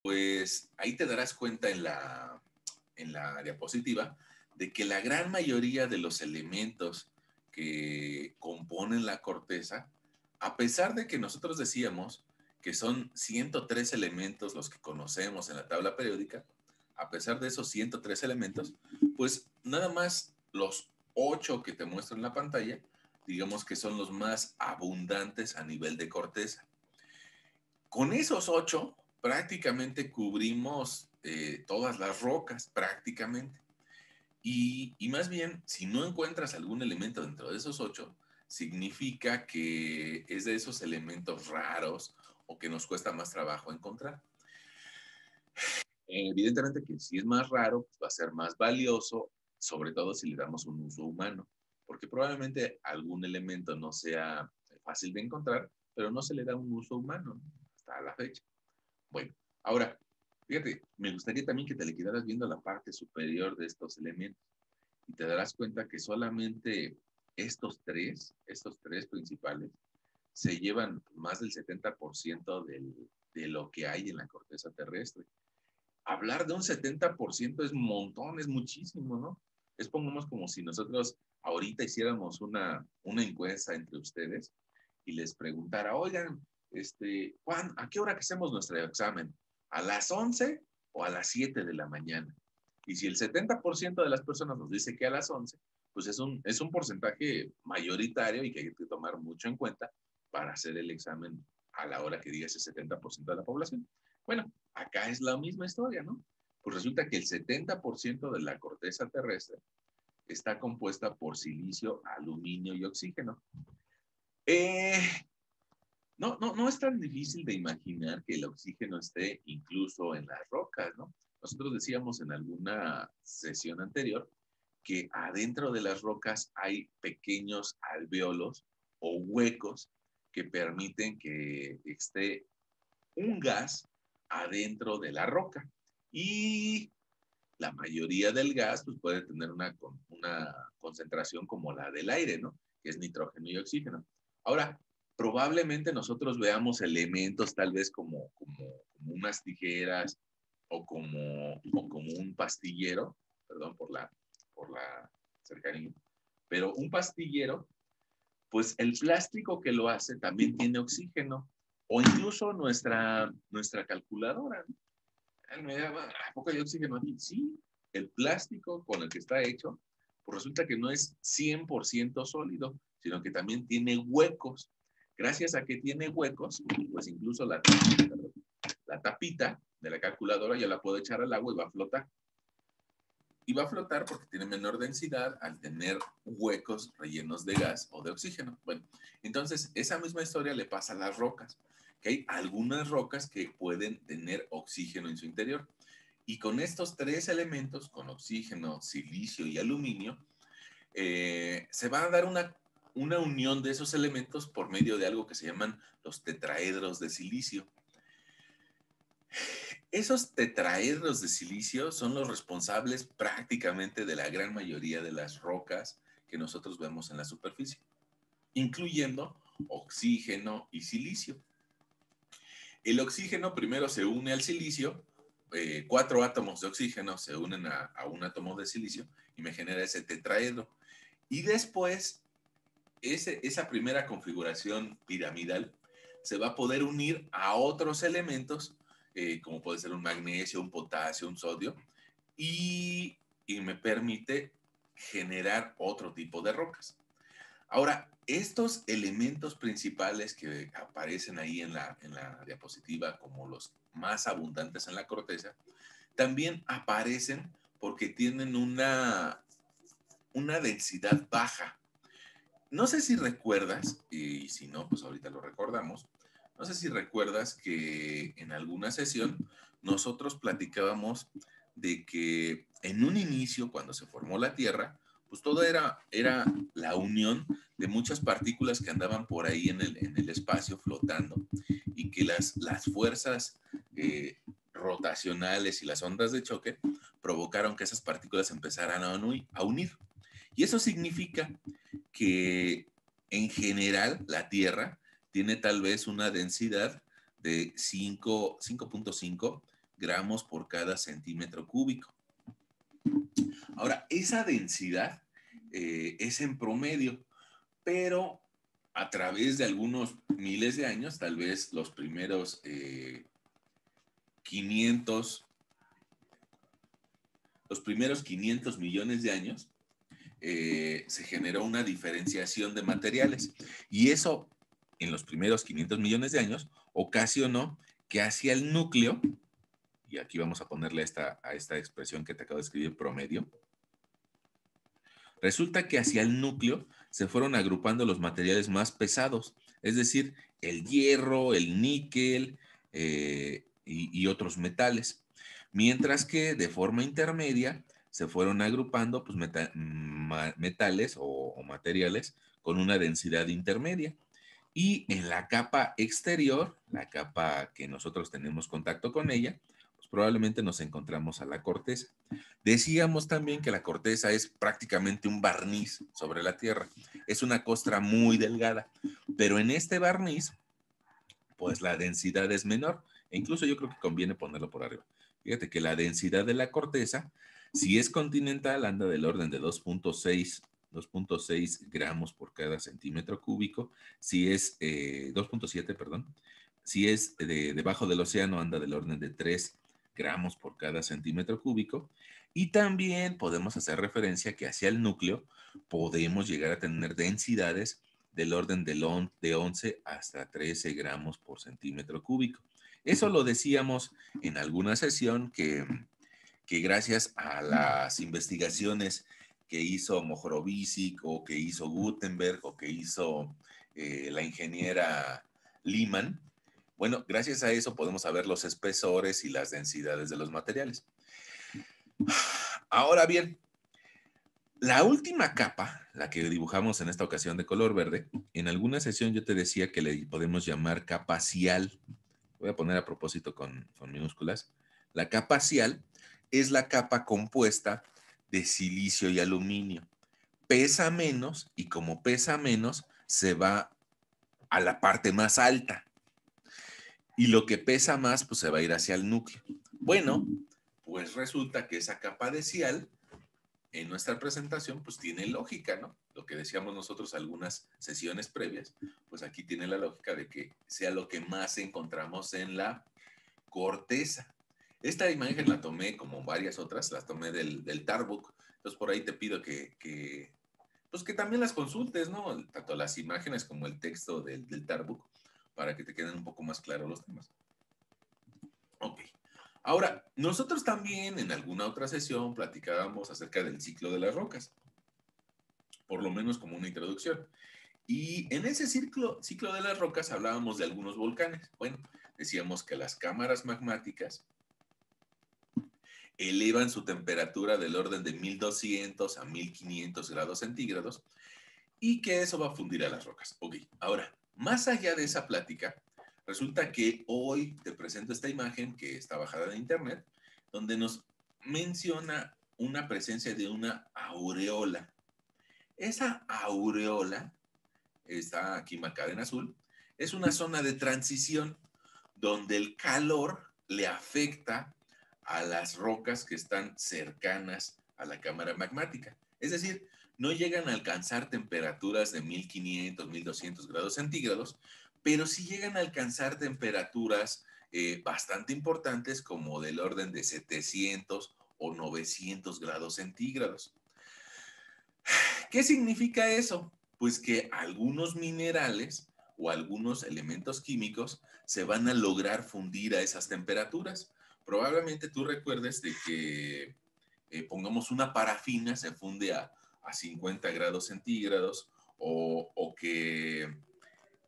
Pues ahí te darás cuenta en la diapositiva de que la gran mayoría de los elementos que componen la corteza, a pesar de que nosotros decíamos que son 103 elementos los que conocemos en la tabla periódica, a pesar de esos 103 elementos, pues nada más los 8 que te muestro en la pantalla, digamos que son los más abundantes a nivel de corteza. Con esos 8 prácticamente cubrimos todas las rocas, prácticamente. Y más bien, si no encuentras algún elemento dentro de esos 8, significa que es de esos elementos raros o que nos cuesta más trabajo encontrar. Evidentemente que si es más raro, pues va a ser más valioso, sobre todo si le damos un uso humano, porque probablemente algún elemento no sea fácil de encontrar, pero no se le da un uso humano, ¿no? Hasta la fecha. Bueno, ahora, fíjate, me gustaría también que te le quedaras viendo la parte superior de estos elementos y te darás cuenta que solamente estos tres principales, se llevan más del 70% de lo que hay en la corteza terrestre. Hablar de un 70% es un montón, es muchísimo, ¿no? Es pongamos como si nosotros ahorita hiciéramos una encuesta entre ustedes y les preguntara, oigan, Juan, ¿a qué hora que hacemos nuestro examen? ¿A las 11 o a las 7 de la mañana? Y si el 70% de las personas nos dice que a las 11, pues es un porcentaje mayoritario y que hay que tomar mucho en cuenta para hacer el examen a la hora que diga ese 70% de la población. Bueno, acá es la misma historia, ¿no? Pues resulta que el 70% de la corteza terrestre está compuesta por silicio, aluminio y oxígeno. Eh, no es tan difícil de imaginar que el oxígeno esté incluso en las rocas, ¿no? Nosotros decíamos en alguna sesión anterior que adentro de las rocas hay pequeños alvéolos o huecos que permiten que esté un gas adentro de la roca. Y la mayoría del gas pues, puede tener una concentración como la del aire, ¿no? Que es nitrógeno y oxígeno. Ahora, probablemente nosotros veamos elementos tal vez como unas tijeras o como un pastillero, perdón por la cercanía, pero un pastillero, pues el plástico que lo hace también tiene oxígeno, o incluso nuestra calculadora, ¿no? ¿A poco hay oxígeno aquí? Sí, el plástico con el que está hecho, pues resulta que no es 100% sólido, sino que también tiene huecos. Gracias a que tiene huecos, pues incluso la tapita de la calculadora ya la puedo echar al agua y va a flotar. Y va a flotar porque tiene menor densidad al tener huecos rellenos de gas o de oxígeno. Bueno, entonces esa misma historia le pasa a las rocas, que hay algunas rocas que pueden tener oxígeno en su interior. Y con estos tres elementos, con oxígeno, silicio y aluminio, se va a dar una unión de esos elementos por medio de algo que se llaman los tetraedros de silicio. Esos tetraedros de silicio son los responsables prácticamente de la gran mayoría de las rocas que nosotros vemos en la superficie, incluyendo oxígeno y silicio. El oxígeno primero se une al silicio, 4 átomos de oxígeno se unen a un átomo de silicio y me genera ese tetraedro. Y después, esa primera configuración piramidal se va a poder unir a otros elementos, como puede ser un magnesio, un potasio, un sodio, y me permite generar otro tipo de rocas. Ahora, estos elementos principales que aparecen ahí en la diapositiva como los más abundantes en la corteza, también aparecen porque tienen una densidad baja. No sé si recuerdas, y si no, pues ahorita lo recordamos, no sé si recuerdas que en alguna sesión nosotros platicábamos de que en un inicio, cuando se formó la Tierra, pues todo era la unión de muchas partículas que andaban por ahí en el espacio flotando y que las fuerzas rotacionales y las ondas de choque provocaron que esas partículas empezaran a unir. Y eso significa que en general la Tierra tiene tal vez una densidad de 5.5 gramos por cada centímetro cúbico. Ahora, esa densidad es en promedio, pero a través de algunos miles de años, tal vez los primeros 500, los primeros 500 millones de años, se generó una diferenciación de materiales. Y eso, en los primeros 500 millones de años, ocasionó que hacia el núcleo, y aquí vamos a ponerle a esta expresión que te acabo de escribir, promedio, resulta que hacia el núcleo se fueron agrupando los materiales más pesados, es decir, el hierro, el níquel y otros metales. Mientras que de forma intermedia se fueron agrupando pues, metales o materiales con una densidad intermedia. Y en la capa exterior, la capa que nosotros tenemos contacto con ella, pues probablemente nos encontramos a la corteza. Decíamos también que la corteza es prácticamente un barniz sobre la Tierra. Es una costra muy delgada, pero en este barniz, pues la densidad es menor. E incluso yo creo que conviene ponerlo por arriba. Fíjate que la densidad de la corteza, si es continental, anda del orden de 2.6 gramos por cada centímetro cúbico. Si es 2.7, perdón. Si es debajo del océano, anda del orden de 3 gramos por cada centímetro cúbico. Y también podemos hacer referencia que hacia el núcleo podemos llegar a tener densidades del orden de 11 hasta 13 gramos por centímetro cúbico. Eso lo decíamos en alguna sesión que gracias a las investigaciones que hizo Mohorovičić o que hizo Gutenberg o que hizo la ingeniera Lyman, bueno, gracias a eso podemos saber los espesores y las densidades de los materiales. Ahora bien, la última capa, la que dibujamos en esta ocasión de color verde, en alguna sesión yo te decía que le podemos llamar capa axial. Voy a poner a propósito con minúsculas. La capa axial es la capa compuesta de silicio y aluminio. Pesa menos y como pesa menos, se va a la parte más alta. Y lo que pesa más, pues se va a ir hacia el núcleo. Bueno, pues resulta que esa capa de axial en nuestra presentación, pues tiene lógica, ¿no? Lo que decíamos nosotros algunas sesiones previas, pues aquí tiene la lógica de que sea lo que más encontramos en la corteza. Esta imagen la tomé, como varias otras, las tomé del Tarbuk. Entonces, por ahí te pido pues que también las consultes, ¿no? Tanto las imágenes como el texto del Tarbuk, para que te queden un poco más claros los temas. Ok. Ahora, nosotros también en alguna otra sesión platicábamos acerca del ciclo de las rocas, por lo menos como una introducción. Y en ese ciclo de las rocas hablábamos de algunos volcanes. Bueno, decíamos que las cámaras magmáticas elevan su temperatura del orden de 1200 a 1500 grados centígrados y que eso va a fundir a las rocas. Ok, ahora, más allá de esa plática, resulta que hoy te presento esta imagen que está bajada de internet, donde nos menciona una presencia de una aureola. Esa aureola está aquí marcada en azul, es una zona de transición donde el calor le afecta a las rocas que están cercanas a la cámara magmática. Es decir, no llegan a alcanzar temperaturas de 1500, 1200 grados centígrados, pero sí llegan a alcanzar temperaturas bastante importantes como del orden de 700 o 900 grados centígrados. ¿Qué significa eso? Pues que algunos minerales o algunos elementos químicos se van a lograr fundir a esas temperaturas. Probablemente tú recuerdes de que, pongamos una parafina, se funde a 50 grados centígrados o que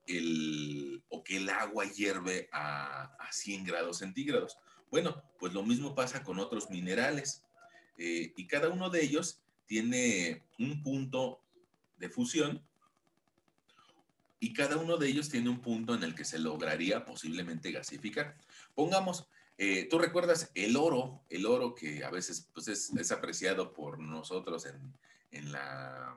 el agua hierve a 100 grados centígrados. Bueno, pues lo mismo pasa con otros minerales y cada uno de ellos tiene un punto de fusión y cada uno de ellos tiene un punto en el que se lograría posiblemente gasificar. Pongamos, tú recuerdas el oro que a veces pues es apreciado por nosotros en la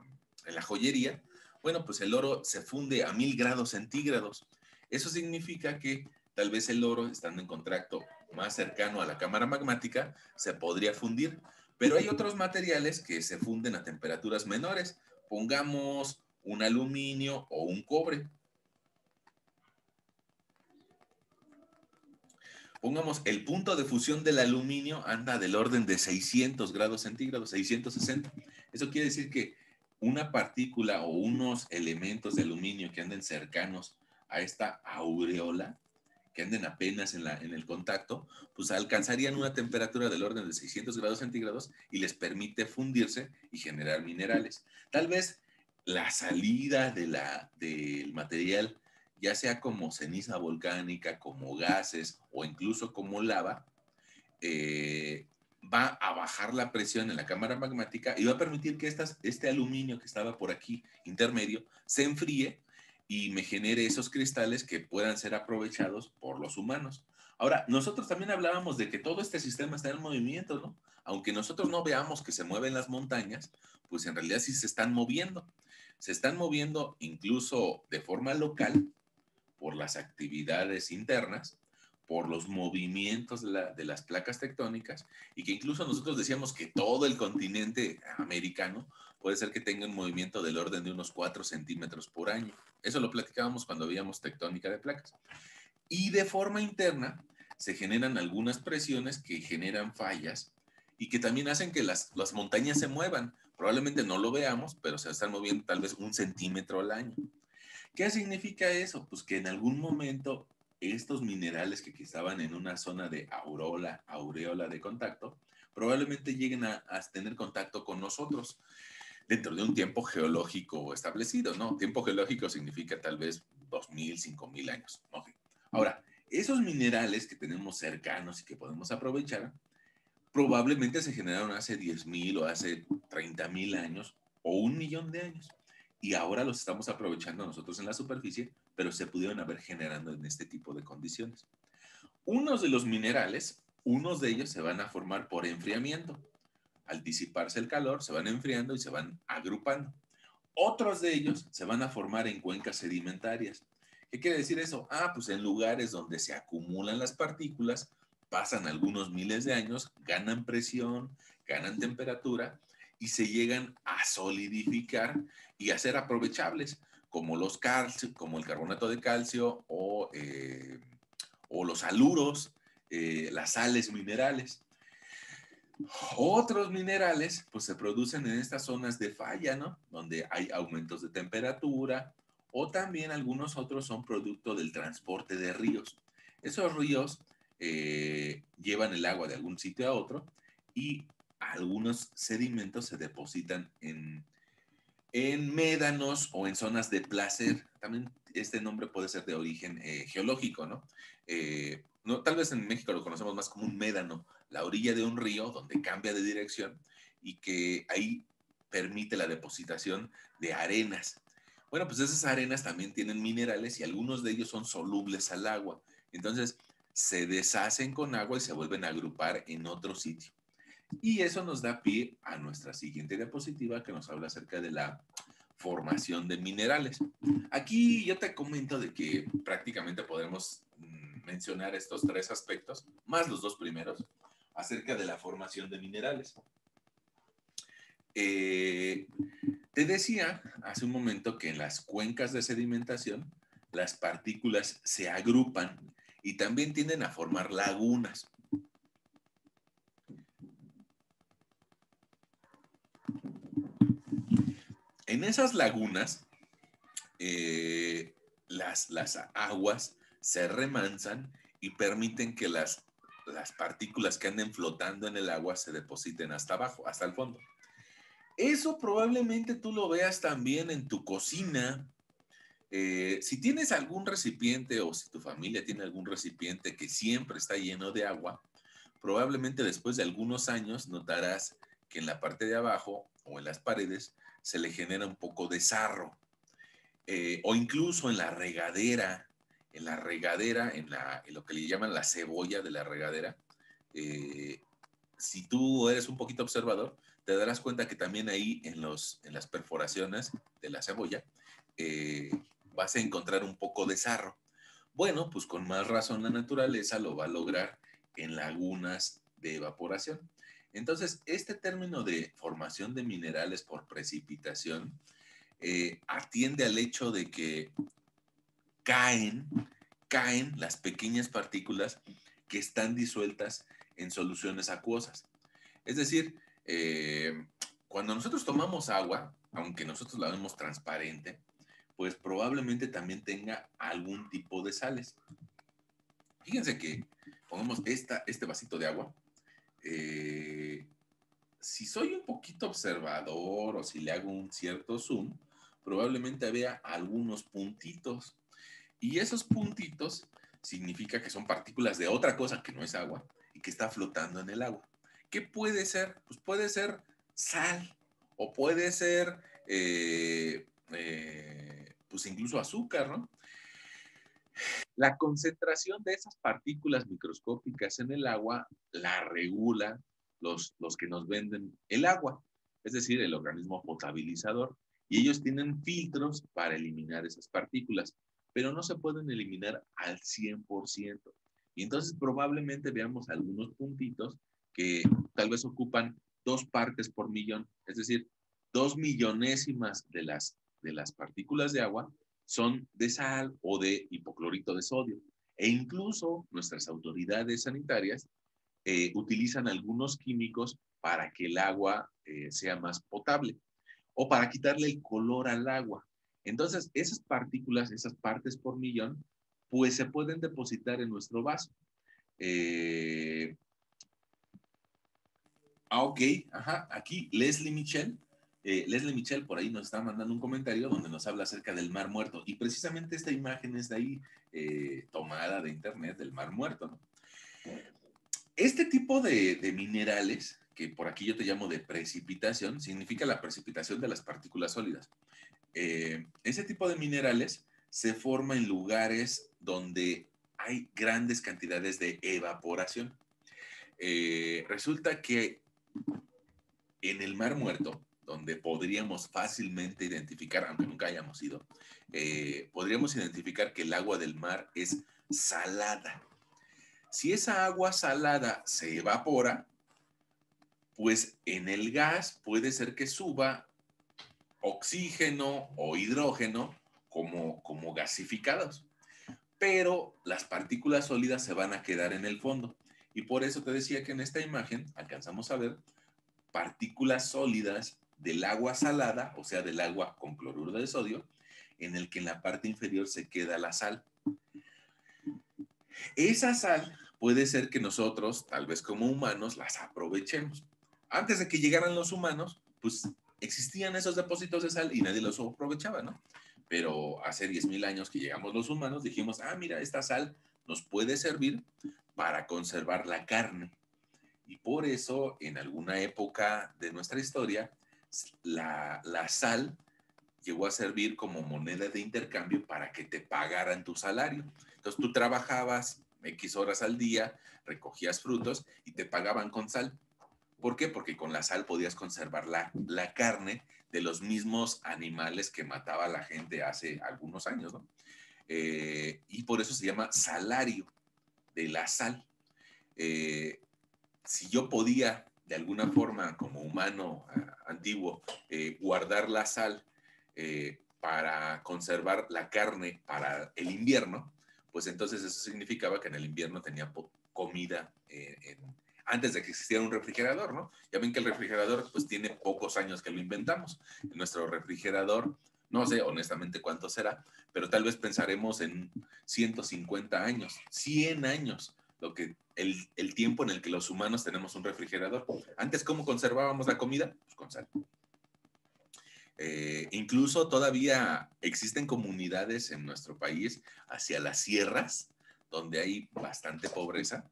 joyería. Bueno, pues el oro se funde a 1000 grados centígrados. Eso significa que tal vez el oro, estando en contacto más cercano a la cámara magmática, se podría fundir. Pero hay otros materiales que se funden a temperaturas menores. Pongamos un aluminio o un cobre. Pongamos, el punto de fusión del aluminio anda del orden de 600 grados centígrados, 660. Eso quiere decir que una partícula o unos elementos de aluminio que anden cercanos a esta aureola, que anden apenas en el contacto, pues alcanzarían una temperatura del orden de 600 grados centígrados y les permite fundirse y generar minerales. Tal vez la salida del material, ya sea como ceniza volcánica, como gases o incluso como lava, va a bajar la presión en la cámara magmática y va a permitir que este aluminio que estaba por aquí intermedio se enfríe y me genere esos cristales que puedan ser aprovechados por los humanos. Ahora, nosotros también hablábamos de que todo este sistema está en movimiento, ¿no? Aunque nosotros no veamos que se mueven las montañas, pues en realidad sí se están moviendo. Se están moviendo incluso de forma local por las actividades internas, por los movimientos de las placas tectónicas, y que incluso nosotros decíamos que todo el continente americano puede ser que tenga un movimiento del orden de unos 4 centímetros por año. Eso lo platicábamos cuando veíamos tectónica de placas. Y de forma interna se generan algunas presiones que generan fallas y que también hacen que las montañas se muevan. Probablemente no lo veamos, pero se están moviendo tal vez 1 centímetro al año. ¿Qué significa eso? Pues que en algún momento estos minerales que estaban en una zona de aureola de contacto, probablemente lleguen a tener contacto con nosotros dentro de un tiempo geológico establecido, ¿no? Tiempo geológico significa tal vez 2000, 5000 años. Okay. Ahora, esos minerales que tenemos cercanos y que podemos aprovechar, probablemente se generaron hace 10,000 o hace 30,000 años o 1,000,000 de años. Y ahora los estamos aprovechando nosotros en la superficie, pero se pudieron haber generando en este tipo de condiciones. Unos de los minerales, unos de ellos se van a formar por enfriamiento. Al disiparse el calor, se van enfriando y se van agrupando. Otros de ellos se van a formar en cuencas sedimentarias. ¿Qué quiere decir eso? Pues en lugares donde se acumulan las partículas, pasan algunos miles de años, ganan presión, ganan temperatura y se llegan a solidificar y a ser aprovechables, como como el carbonato de calcio o los haluros, las sales minerales. Otros minerales, pues se producen en estas zonas de falla, ¿no? Donde hay aumentos de temperatura, o también algunos otros son producto del transporte de ríos. Esos ríos llevan el agua de algún sitio a otro y algunos sedimentos se depositan en médanos o en zonas de placer. También este nombre puede ser de origen geológico, ¿no? No, tal vez en México lo conocemos más como un médano, la orilla de un río donde cambia de dirección y que ahí permite la depositación de arenas. Bueno, pues esas arenas también tienen minerales y algunos de ellos son solubles al agua. Entonces se deshacen con agua y se vuelven a agrupar en otro sitio. Y eso nos da pie a nuestra siguiente diapositiva que nos habla acerca de la formación de minerales. Aquí yo te comento de que prácticamente podemos mencionar estos 3 aspectos, más los 2 primeros, acerca de la formación de minerales. Te decía hace un momento que en las cuencas de sedimentación las partículas se agrupan y también tienden a formar lagunas. En esas lagunas, las aguas se remansan y permiten que las partículas que anden flotando en el agua se depositen hasta abajo, hasta el fondo. Eso probablemente tú lo veas también en tu cocina. Si tienes algún recipiente o si tu familia tiene algún recipiente que siempre está lleno de agua, probablemente después de algunos años notarás que en la parte de abajo o en las paredes se le genera un poco de sarro. O incluso en lo que le llaman la cebolla de la regadera. Si tú eres un poquito observador, te darás cuenta que también ahí en las perforaciones de la cebolla vas a encontrar un poco de sarro. Bueno, pues con más razón la naturaleza lo va a lograr en lagunas de evaporación. Entonces, este término de formación de minerales por precipitación atiende al hecho de que caen, caen las pequeñas partículas que están disueltas en soluciones acuosas. Es decir, cuando nosotros tomamos agua, aunque nosotros la vemos transparente, pues probablemente también tenga algún tipo de sales. Fíjense que pongamos este vasito de agua. Si soy un poquito observador o si le hago un cierto zoom, probablemente vea algunos puntitos. Y esos puntitos significa que son partículas de otra cosa que no es agua y que está flotando en el agua. ¿Qué puede ser? Pues puede ser sal o puede ser, pues incluso azúcar, ¿no? La concentración de esas partículas microscópicas en el agua la regula los que nos venden el agua, es decir, el organismo potabilizador. Y ellos tienen filtros para eliminar esas partículas, pero no se pueden eliminar al 100%. Y entonces probablemente veamos algunos puntitos que tal vez ocupan 2 partes por millón, es decir, 2 millonésimas de las partículas de agua son de sal o de hipoclorito de sodio. E incluso nuestras autoridades sanitarias utilizan algunos químicos para que el agua sea más potable o para quitarle el color al agua. Entonces, esas partículas, esas partes por millón, pues se pueden depositar en nuestro vaso. Eh, ok, ajá, aquí Leslie Michel por ahí nos está mandando un comentario donde nos habla acerca del Mar Muerto y precisamente esta imagen es de ahí tomada de internet del Mar Muerto, ¿no? Este tipo de minerales, que por aquí yo te llamo de precipitación, significa la precipitación de las partículas sólidas. Ese tipo de minerales se forma en lugares donde hay grandes cantidades de evaporación. Resulta que en el Mar Muerto, donde podríamos fácilmente identificar, aunque nunca hayamos ido, podríamos identificar que el agua del mar es salada. Si esa agua salada se evapora, pues en el gas puede ser que suba oxígeno o hidrógeno como gasificados, pero las partículas sólidas se van a quedar en el fondo. Y por eso te decía que en esta imagen alcanzamos a ver partículas sólidas del agua salada, o sea, del agua con cloruro de sodio, en el que en la parte inferior se queda la sal. Esa sal puede ser que nosotros, tal vez como humanos, las aprovechemos. Antes de que llegaran los humanos, pues existían esos depósitos de sal y nadie los aprovechaba, ¿no? Pero hace 10,000 años que llegamos los humanos, dijimos, mira, esta sal nos puede servir para conservar la carne. Y por eso, en alguna época de nuestra historia, la sal llegó a servir como moneda de intercambio para que te pagaran tu salario. Entonces tú trabajabas X horas al día, recogías frutos y te pagaban con sal. ¿Por qué? Porque con la sal podías conservar la carne de los mismos animales que mataba la gente hace algunos años, ¿no? Y por eso se llama salario de la sal. Si yo podía, de alguna forma, como humano antiguo, guardar la sal para conservar la carne para el invierno, pues entonces eso significaba que en el invierno tenía comida antes de que existiera un refrigerador, ¿no? Ya ven que el refrigerador pues tiene pocos años que lo inventamos. Nuestro refrigerador, no sé honestamente cuánto será, pero tal vez pensaremos en 150 años, 100 años, lo que el tiempo en el que los humanos tenemos un refrigerador. Antes, ¿cómo conservábamos la comida? Pues con sal. Incluso todavía existen comunidades en nuestro país hacia las sierras, donde hay bastante pobreza,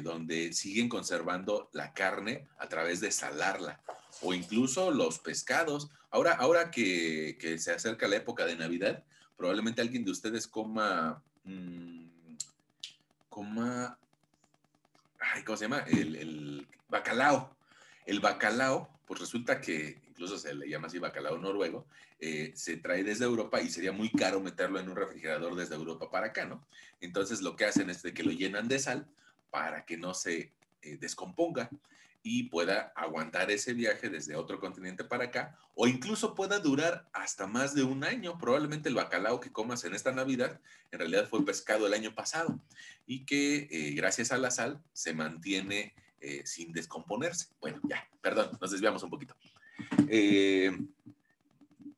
donde siguen conservando la carne a través de salarla, o incluso los pescados. Ahora que se acerca la época de Navidad, probablemente alguien de ustedes coma, ¿cómo se llama? El bacalao. El bacalao, pues resulta que incluso se le llama así bacalao noruego, se trae desde Europa y sería muy caro meterlo en un refrigerador desde Europa para acá, ¿no? Entonces lo que hacen es de que lo llenan de sal para que no se descomponga y pueda aguantar ese viaje desde otro continente para acá, o incluso pueda durar hasta más de un año. Probablemente el bacalao que comas en esta Navidad en realidad fue pescado el año pasado y que gracias a la sal se mantiene sin descomponerse. Bueno, ya, perdón, nos desviamos un poquito. Eh,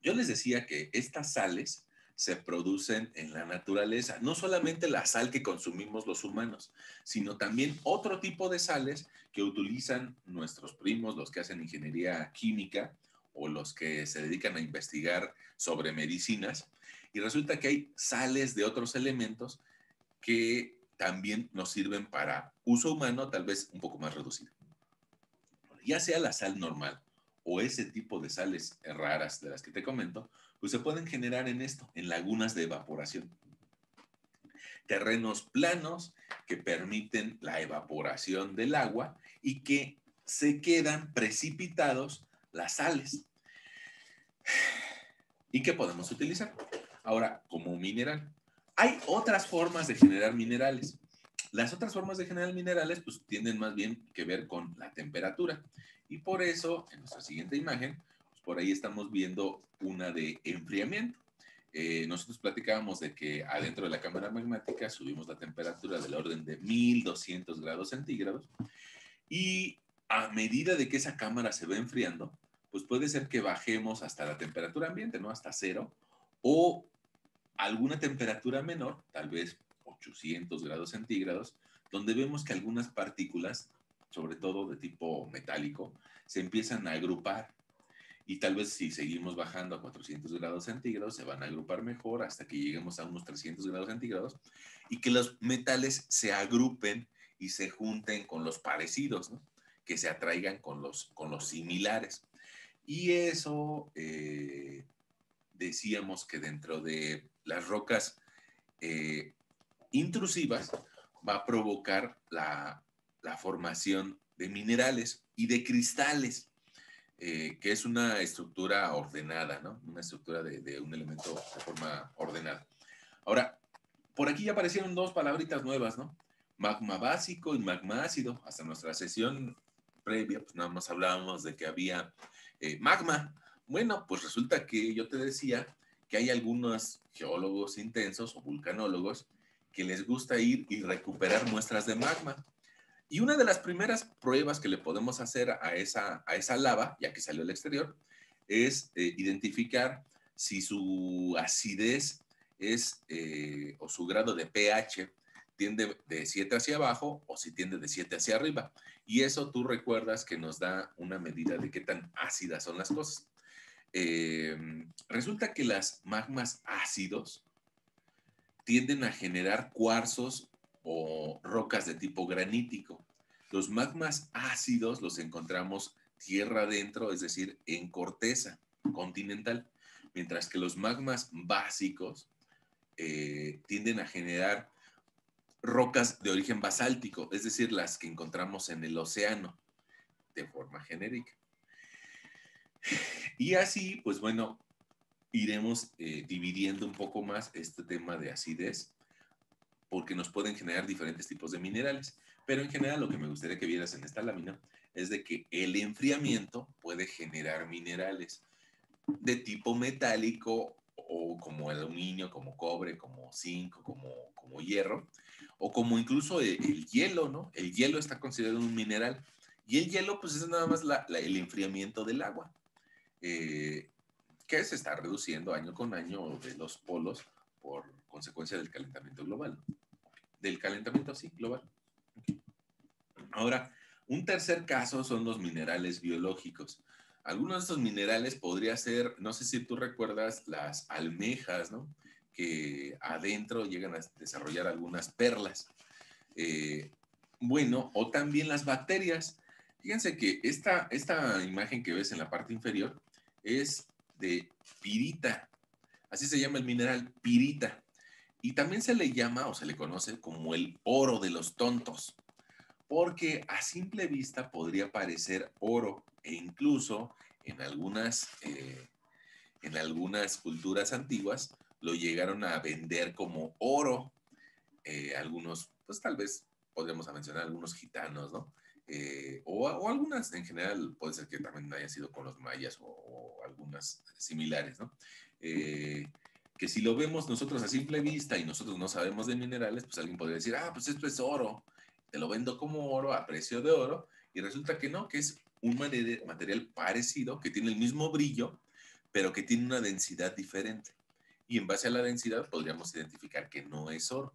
yo les decía que estas sales se producen en la naturaleza, no solamente la sal que consumimos los humanos, sino también otro tipo de sales que utilizan nuestros primos, los que hacen ingeniería química o los que se dedican a investigar sobre medicinas. Y resulta que hay sales de otros elementos que también nos sirven para uso humano, tal vez un poco más reducido. Ya sea la sal normal o ese tipo de sales raras de las que te comento, pues se pueden generar en esto, en lagunas de evaporación. Terrenos planos que permiten la evaporación del agua y que se quedan precipitados las sales y que podemos utilizar. Ahora, como mineral, hay otras formas de generar minerales. Las otras formas de generar minerales pues tienen más bien que ver con la temperatura. Y por eso, en nuestra siguiente imagen, pues, por ahí estamos viendo una de enfriamiento. Nosotros platicábamos de que adentro de la cámara magmática subimos la temperatura del orden de 1200 grados centígrados y a medida de que esa cámara se va enfriando, pues puede ser que bajemos hasta la temperatura ambiente, ¿no? Hasta cero, o alguna temperatura menor, tal vez 800 grados centígrados, donde vemos que algunas partículas, sobre todo de tipo metálico, se empiezan a agrupar. Y tal vez si seguimos bajando a 400 grados centígrados, se van a agrupar mejor hasta que lleguemos a unos 300 grados centígrados y que los metales se agrupen y se junten con los parecidos, ¿no? Que se atraigan con los similares. Y eso decíamos que dentro de las rocas eh, intrusivas va a provocar la formación de minerales y de cristales, que es una estructura ordenada, ¿no? Una estructura de un elemento de forma ordenada. Ahora, por aquí ya aparecieron dos palabritas nuevas, ¿no? Magma básico y magma ácido. Hasta nuestra sesión previa, pues nada más hablábamos de que había magma. Bueno, pues resulta que yo te decía que hay algunos geólogos intensos o vulcanólogos que les gusta ir y recuperar muestras de magma. Y una de las primeras pruebas que le podemos hacer a esa lava, ya que salió al exterior, es identificar si su acidez es, o su grado de pH tiende de 7 hacia abajo o si tiende de 7 hacia arriba. Y eso tú recuerdas que nos da una medida de qué tan ácidas son las cosas. Resulta que las magmas ácidos tienden a generar cuarzos o rocas de tipo granítico. Los magmas ácidos los encontramos tierra adentro, es decir, en corteza continental, mientras que los magmas básicos tienden a generar rocas de origen basáltico, es decir, las que encontramos en el océano de forma genérica. Y así, pues bueno, iremos dividiendo un poco más este tema de acidez porque nos pueden generar diferentes tipos de minerales. Pero en general lo que me gustaría que vieras en esta lámina es de que el enfriamiento puede generar minerales de tipo metálico o como aluminio, como cobre, como zinc, como hierro, o como incluso el hielo, ¿no? El hielo está considerado un mineral. Y el hielo, pues es nada más el enfriamiento del agua, eh, que se está reduciendo año con año de los polos por consecuencia del calentamiento global, ¿no? Del calentamiento así global. Ahora, un tercer caso son los minerales biológicos. Algunos de estos minerales podría ser, no sé si tú recuerdas las almejas, ¿no? Que adentro llegan a desarrollar algunas perlas. Eh, bueno, o también las bacterias. Fíjense que esta imagen que ves en la parte inferior es de pirita. Así se llama el mineral, pirita. Y también se le llama o se le conoce como el oro de los tontos, porque a simple vista podría parecer oro e incluso en algunas culturas antiguas lo llegaron a vender como oro. Algunos, pues tal vez podríamos mencionar algunos gitanos, ¿no? O algunas en general, puede ser que también haya sido con los mayas o algunas similares, ¿no? Que si lo vemos nosotros a simple vista y nosotros no sabemos de minerales, pues alguien podría decir, ah, pues esto es oro, te lo vendo como oro a precio de oro, y resulta que no, que es un material parecido, que tiene el mismo brillo, pero que tiene una densidad diferente. Y en base a la densidad podríamos identificar que no es oro.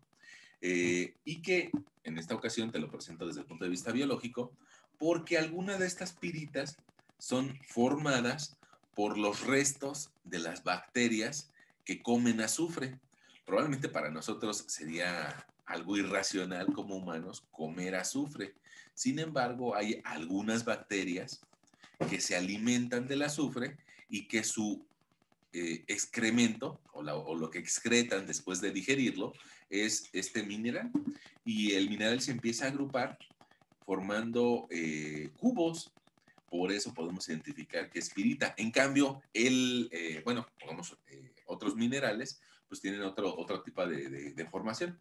Y que en esta ocasión te lo presento desde el punto de vista biológico, porque algunas de estas piritas son formadas por los restos de las bacterias que comen azufre. Probablemente para nosotros sería algo irracional como humanos comer azufre. Sin embargo, hay algunas bacterias que se alimentan del azufre y que su excremento o lo que excretan después de digerirlo es este mineral. Y el mineral se empieza a agrupar formando cubos. Por eso podemos identificar que es pirita. En cambio, bueno, pongamos otros minerales, pues tienen otro tipo de formación.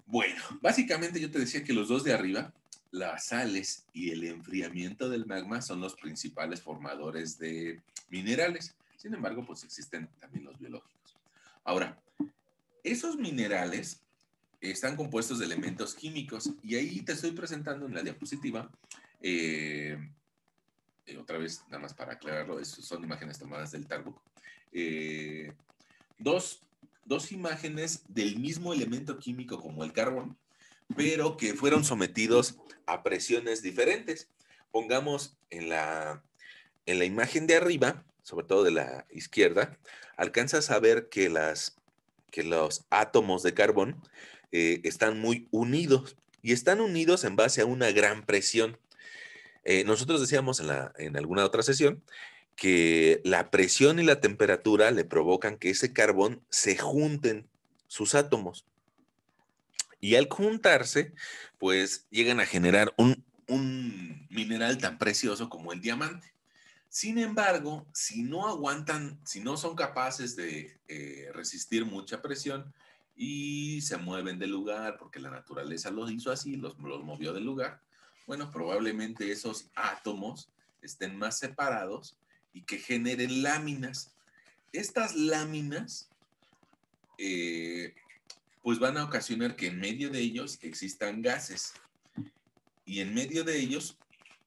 Bueno, básicamente yo te decía que los dos de arriba, las sales y el enfriamiento del magma son los principales formadores de minerales. Sin embargo, pues existen también los biológicos. Ahora, esos minerales están compuestos de elementos químicos y ahí te estoy presentando en la diapositiva, otra vez, nada más para aclararlo, son imágenes tomadas del Tarbook, dos imágenes del mismo elemento químico como el carbón, pero que fueron sometidos a presiones diferentes. Pongamos en la imagen de arriba, sobre todo de la izquierda, alcanzas a ver que los átomos de carbón están muy unidos y están unidos en base a una gran presión. Nosotros decíamos en alguna otra sesión que la presión y la temperatura le provocan que ese carbón se junten sus átomos. Y al juntarse, pues llegan a generar un mineral tan precioso como el diamante. Sin embargo, si no aguantan, si no son capaces de resistir mucha presión y se mueven del lugar porque la naturaleza los hizo así, los movió del lugar, bueno, probablemente esos átomos estén más separados y que generen láminas. Estas láminas eh, pues van a ocasionar que en medio de ellos existan gases y en medio de ellos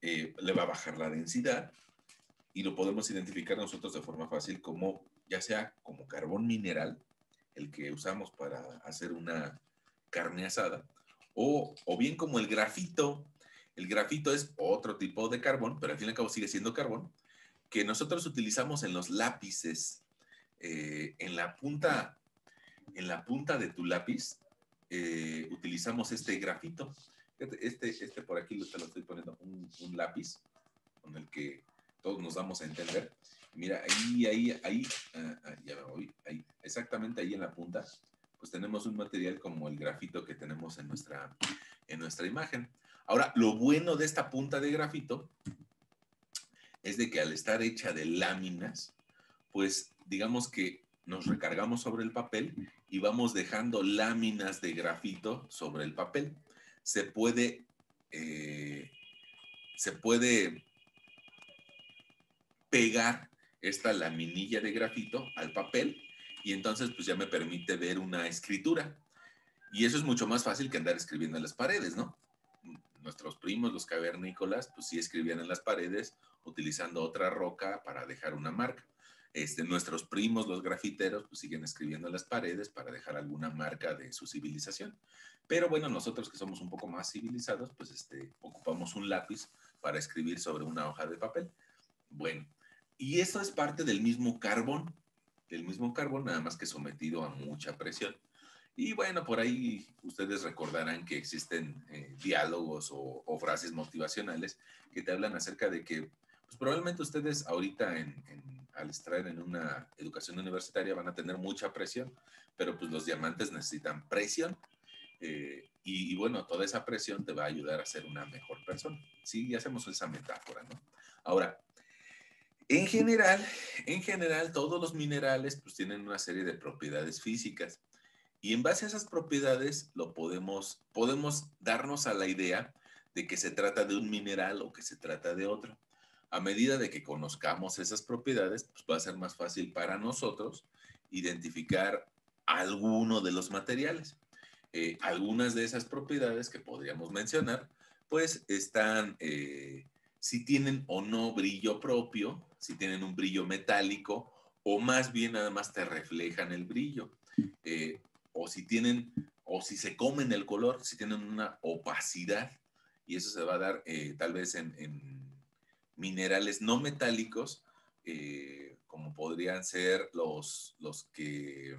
le va a bajar la densidad y lo podemos identificar nosotros de forma fácil como, ya sea como carbón mineral, el que usamos para hacer una carne asada, o bien como el grafito. El grafito es otro tipo de carbón, pero al fin y al cabo sigue siendo carbón, que nosotros utilizamos en los lápices. En la punta de tu lápiz utilizamos este grafito. Este por aquí te lo estoy poniendo, un lápiz con el que todos nos damos a entender. Mira, ya me voy, ahí, exactamente ahí en la punta, pues tenemos un material como el grafito que tenemos en nuestra imagen. Ahora, lo bueno de esta punta de grafito es de que al estar hecha de láminas, pues digamos que nos recargamos sobre el papel y vamos dejando láminas de grafito sobre el papel. Se puede, eh, se puede pegar esta laminilla de grafito al papel y entonces pues ya me permite ver una escritura. Y eso es mucho más fácil que andar escribiendo en las paredes, ¿no? Nuestros primos, los cavernícolas, pues sí escribían en las paredes utilizando otra roca para dejar una marca. Nuestros primos, los grafiteros, pues siguen escribiendo en las paredes para dejar alguna marca de su civilización. Pero bueno, nosotros que somos un poco más civilizados, pues ocupamos un lápiz para escribir sobre una hoja de papel. Bueno, y eso es parte del mismo carbón, nada más que sometido a mucha presión. Y bueno, por ahí ustedes recordarán que existen diálogos o frases motivacionales que te hablan acerca de que pues probablemente ustedes ahorita al estar en una educación universitaria van a tener mucha presión, pero pues los diamantes necesitan presión. Y bueno, toda esa presión te va a ayudar a ser una mejor persona. Sí, hacemos esa metáfora, ¿no? Ahora, en general, todos los minerales pues tienen una serie de propiedades físicas Y en base a esas propiedades podemos darnos a la idea de que se trata de un mineral o que se trata de otro. A medida de que conozcamos esas propiedades, pues va a ser más fácil para nosotros identificar alguno de los materiales. Algunas de esas propiedades que podríamos mencionar, pues están, si tienen o no brillo propio, si tienen un brillo metálico, o más bien nada más te reflejan el brillo, eh, o si tienen, o si se comen el color, si tienen una opacidad, y eso se va a dar tal vez en minerales no metálicos, como podrían ser los que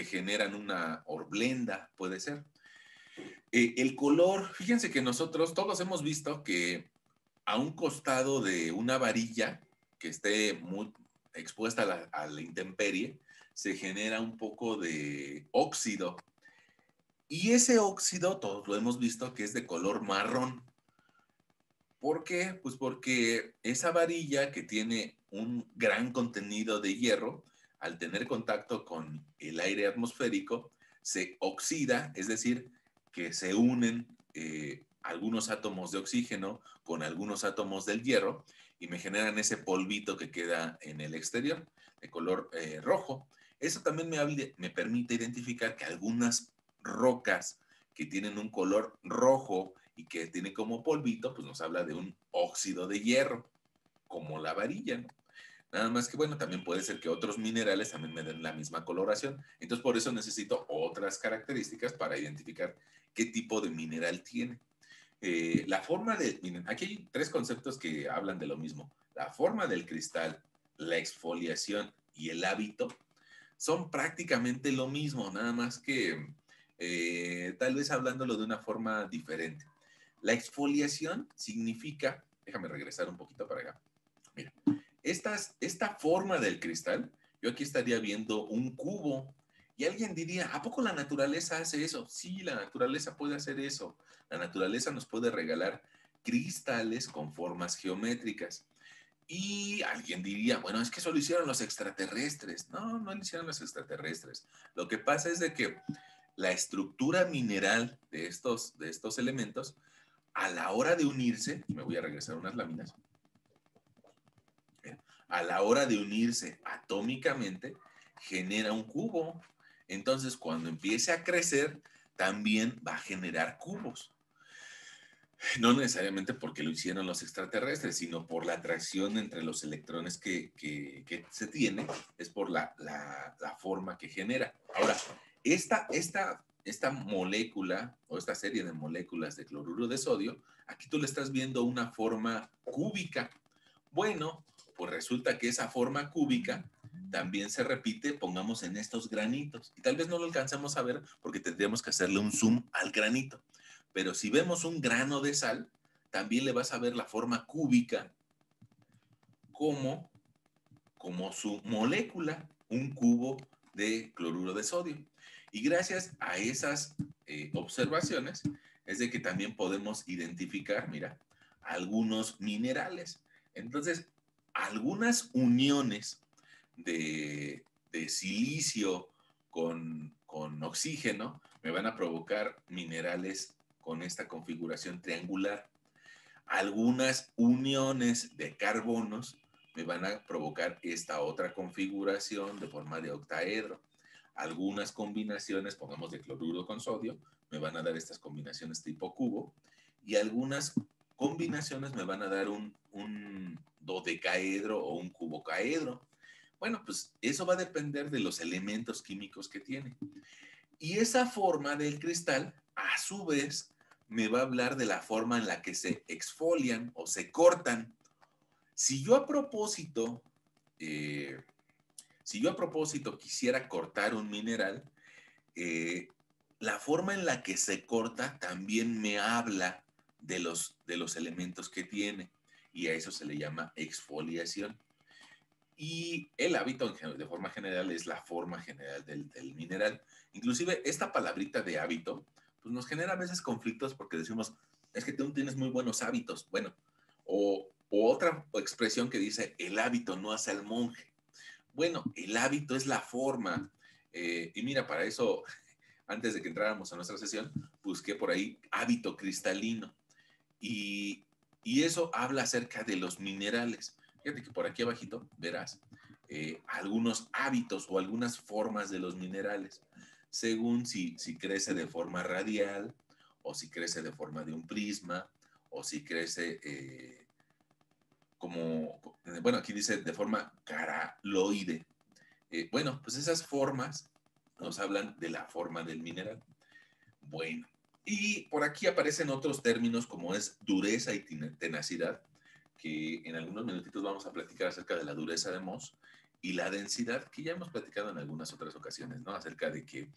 generan una horblenda, puede ser. El color, fíjense que nosotros todos hemos visto que a un costado de una varilla que esté muy expuesta a la intemperie, se genera un poco de óxido. Y ese óxido, todos lo hemos visto, que es de color marrón. ¿Por qué? Pues porque esa varilla que tiene un gran contenido de hierro, al tener contacto con el aire atmosférico, se oxida, es decir, que se unen algunos átomos de oxígeno con algunos átomos del hierro y me generan ese polvito que queda en el exterior de color rojo. Eso también me permite identificar que algunas rocas que tienen un color rojo y que tiene como polvito, pues nos habla de un óxido de hierro, como la varilla, ¿no? Nada más que, bueno, también puede ser que otros minerales también me den la misma coloración. Entonces, por eso necesito otras características para identificar qué tipo de mineral tiene. La forma de, miren, aquí hay tres conceptos que hablan de lo mismo. La forma del cristal, la exfoliación y el hábito son prácticamente lo mismo, nada más que tal vez hablándolo de una forma diferente. La exfoliación significa, déjame regresar un poquito para acá. Mira, esta forma del cristal, yo aquí estaría viendo un cubo y alguien diría, ¿a poco la naturaleza hace eso? Sí, la naturaleza puede hacer eso. La naturaleza nos puede regalar cristales con formas geométricas. Y alguien diría, bueno, es que eso lo hicieron los extraterrestres. No, no lo hicieron los extraterrestres. Lo que pasa es de que la estructura mineral de estos elementos, a la hora de unirse, y me voy a regresar unas láminas, a la hora de unirse atómicamente, genera un cubo. Entonces, cuando empiece a crecer, también va a generar cubos. No necesariamente porque lo hicieron los extraterrestres, sino por la atracción entre los electrones que se tiene, es por la forma que genera. Ahora, esta molécula o esta serie de moléculas de cloruro de sodio, aquí tú le estás viendo una forma cúbica. Bueno, pues resulta que esa forma cúbica también se repite, pongamos en estos granitos. Y tal vez no lo alcanzamos a ver porque tendríamos que hacerle un zoom al granito. Pero si vemos un grano de sal, también le vas a ver la forma cúbica como, como su molécula, un cubo de cloruro de sodio. Y gracias a esas observaciones es de que también podemos identificar, mira, algunos minerales. Entonces, algunas uniones de silicio con oxígeno me van a provocar minerales con esta configuración triangular. Algunas uniones de carbonos me van a provocar esta otra configuración de forma de octaedro. Algunas combinaciones, pongamos de cloruro con sodio, me van a dar estas combinaciones tipo cubo y algunas combinaciones me van a dar un dodecaedro o un cubocaedro. Bueno, pues eso va a depender de los elementos químicos que tiene. Y esa forma del cristal, a su vez, me va a hablar de la forma en la que se exfolian o se cortan. Si yo a propósito, eh, si yo a propósito quisiera cortar un mineral, eh, la forma en la que se corta también me habla de los elementos que tiene y a eso se le llama exfoliación. Y el hábito de forma general es la forma general del mineral. Inclusive esta palabrita de hábito, pues nos genera a veces conflictos porque decimos, es que tú tienes muy buenos hábitos. Bueno, o otra expresión que dice, el hábito no hace al monje. Bueno, el hábito es la forma. Y mira, para eso, antes de que entráramos a nuestra sesión, busqué por ahí hábito cristalino. Y, y eso habla acerca de los minerales. Fíjate que por aquí abajito verás algunos hábitos o algunas formas de los minerales, según si crece de forma radial, o si crece de forma de un prisma, o si crece como, bueno, aquí dice de forma caraloide. Bueno, pues esas formas nos hablan de la forma del mineral. Bueno, y por aquí aparecen otros términos como es dureza y tenacidad, que en algunos minutitos vamos a platicar acerca de la dureza de Mohs y la densidad, que ya hemos platicado en algunas otras ocasiones, ¿no? Acerca de que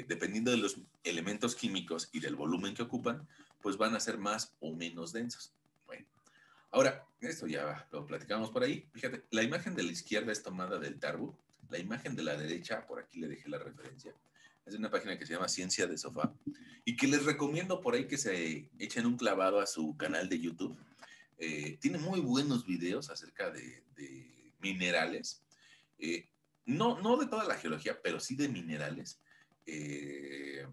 dependiendo de los elementos químicos y del volumen que ocupan, pues van a ser más o menos densos. Bueno, ahora, esto ya lo platicamos por ahí. Fíjate, la imagen de la izquierda es tomada del Tarbu, la imagen de la derecha, por aquí le dejé la referencia, es de una página que se llama Ciencia de Sofá y que les recomiendo por ahí que se echen un clavado a su canal de YouTube. Tiene muy buenos videos acerca de minerales, eh, no de toda la geología, pero sí de minerales, eh,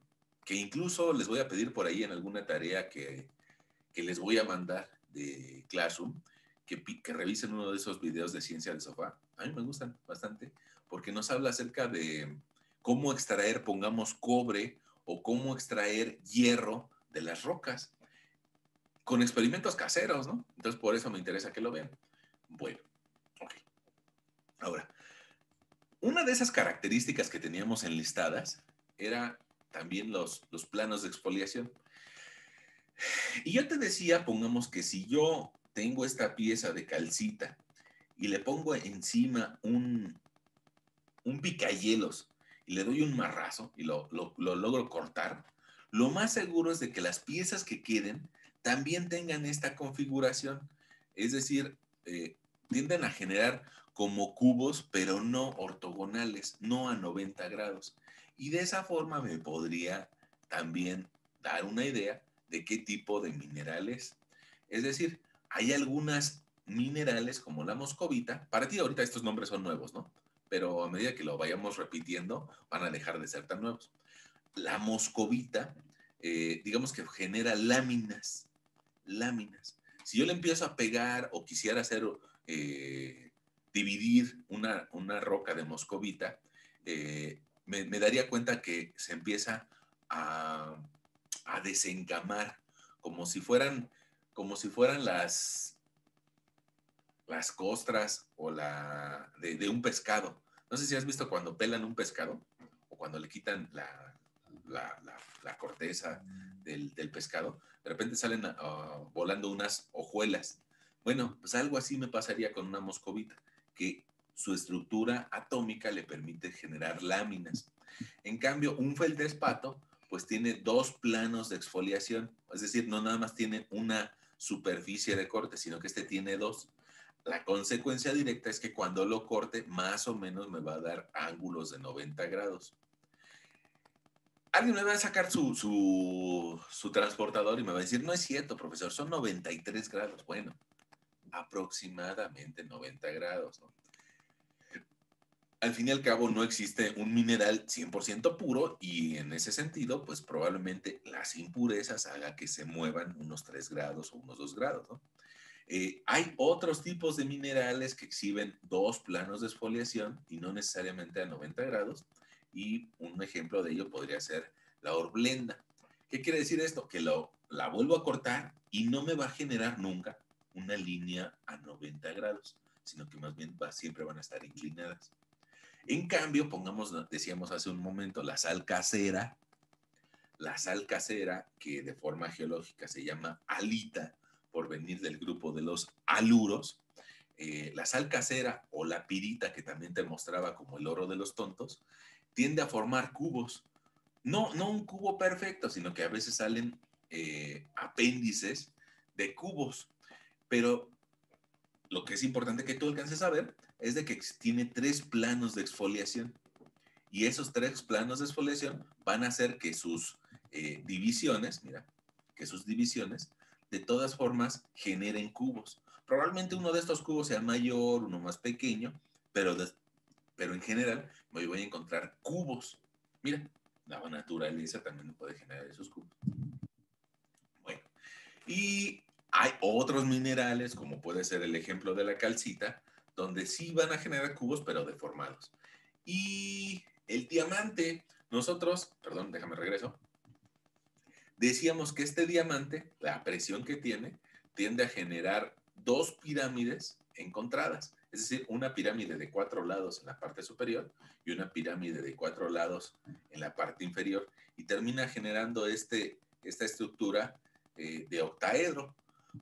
que incluso les voy a pedir por ahí en alguna tarea que les voy a mandar de Classroom, que revisen uno de esos videos de Ciencia del Sofá. A mí me gustan bastante porque nos habla acerca de cómo extraer, pongamos, cobre o cómo extraer hierro de las rocas con experimentos caseros, ¿no? Entonces, por eso me interesa que lo vean. Bueno, ok. Ahora, una de esas características que teníamos enlistadas era también los planos de exfoliación. Y yo te decía, pongamos que si yo tengo esta pieza de calcita y le pongo encima un picahielos y le doy un marrazo y lo logro cortar, lo más seguro es de que las piezas que queden también tengan esta configuración. Es decir, tienden a generar como cubos, pero no ortogonales, no a 90 grados. Y de esa forma me podría también dar una idea de qué tipo de minerales. Es decir, hay algunas minerales como la moscovita. Para ti ahorita estos nombres son nuevos, ¿no? Pero a medida que lo vayamos repitiendo, van a dejar de ser tan nuevos. La moscovita, digamos que genera láminas, láminas. Si yo le empiezo a pegar o quisiera hacer, dividir una roca de moscovita, me daría cuenta que se empieza a, a desencamar, como si fueran las costras o de un pescado. No sé si has visto cuando pelan un pescado o cuando le quitan la corteza del pescado, de repente salen volando unas hojuelas. Bueno, pues algo así me pasaría con una moscovita, que su estructura atómica le permite generar láminas. En cambio, un feldespato pues tiene dos planos de exfoliación, es decir, no nada más tiene una superficie de corte, sino que este tiene dos. La consecuencia directa es que cuando lo corte, más o menos me va a dar ángulos de 90 grados. Alguien me va a sacar su transportador y me va a decir, no es cierto, profesor, son 93 grados. Bueno, aproximadamente 90 grados, ¿no? Al fin y al cabo no existe un mineral 100% puro y en ese sentido, pues probablemente las impurezas hagan que se muevan unos 3 grados o unos 2 grados, ¿no? Hay otros tipos de minerales que exhiben dos planos de exfoliación y no necesariamente a 90 grados. Y un ejemplo de ello podría ser la horblenda. ¿Qué quiere decir esto? Que la vuelvo a cortar y no me va a generar nunca una línea a 90 grados, sino que más bien siempre van a estar inclinadas. En cambio, pongamos, decíamos hace un momento, la sal casera, que de forma geológica se llama halita, por venir del grupo de los aluros, la sal casera o la pirita, que también te mostraba como el oro de los tontos, tiende a formar cubos. No un cubo perfecto, sino que a veces salen apéndices de cubos. Pero lo que es importante que tú alcances a ver es de que tiene tres planos de exfoliación. Y esos tres planos de exfoliación van a hacer que sus divisiones, mira, que sus divisiones de todas formas generen cubos. Probablemente uno de estos cubos sea mayor, uno más pequeño, pero pero en general me voy a encontrar cubos. Mira, la naturaleza también puede generar esos cubos. Bueno, y hay otros minerales, como puede ser el ejemplo de la calcita, donde sí van a generar cubos, pero deformados. Y el diamante, nosotros, perdón, déjame regreso, decíamos que este diamante, la presión que tiene, tiende a generar dos pirámides encontradas. Es decir, una pirámide de 4 lados en la parte superior y una pirámide de 4 lados en la parte inferior. Y termina generando esta estructura de octaedro.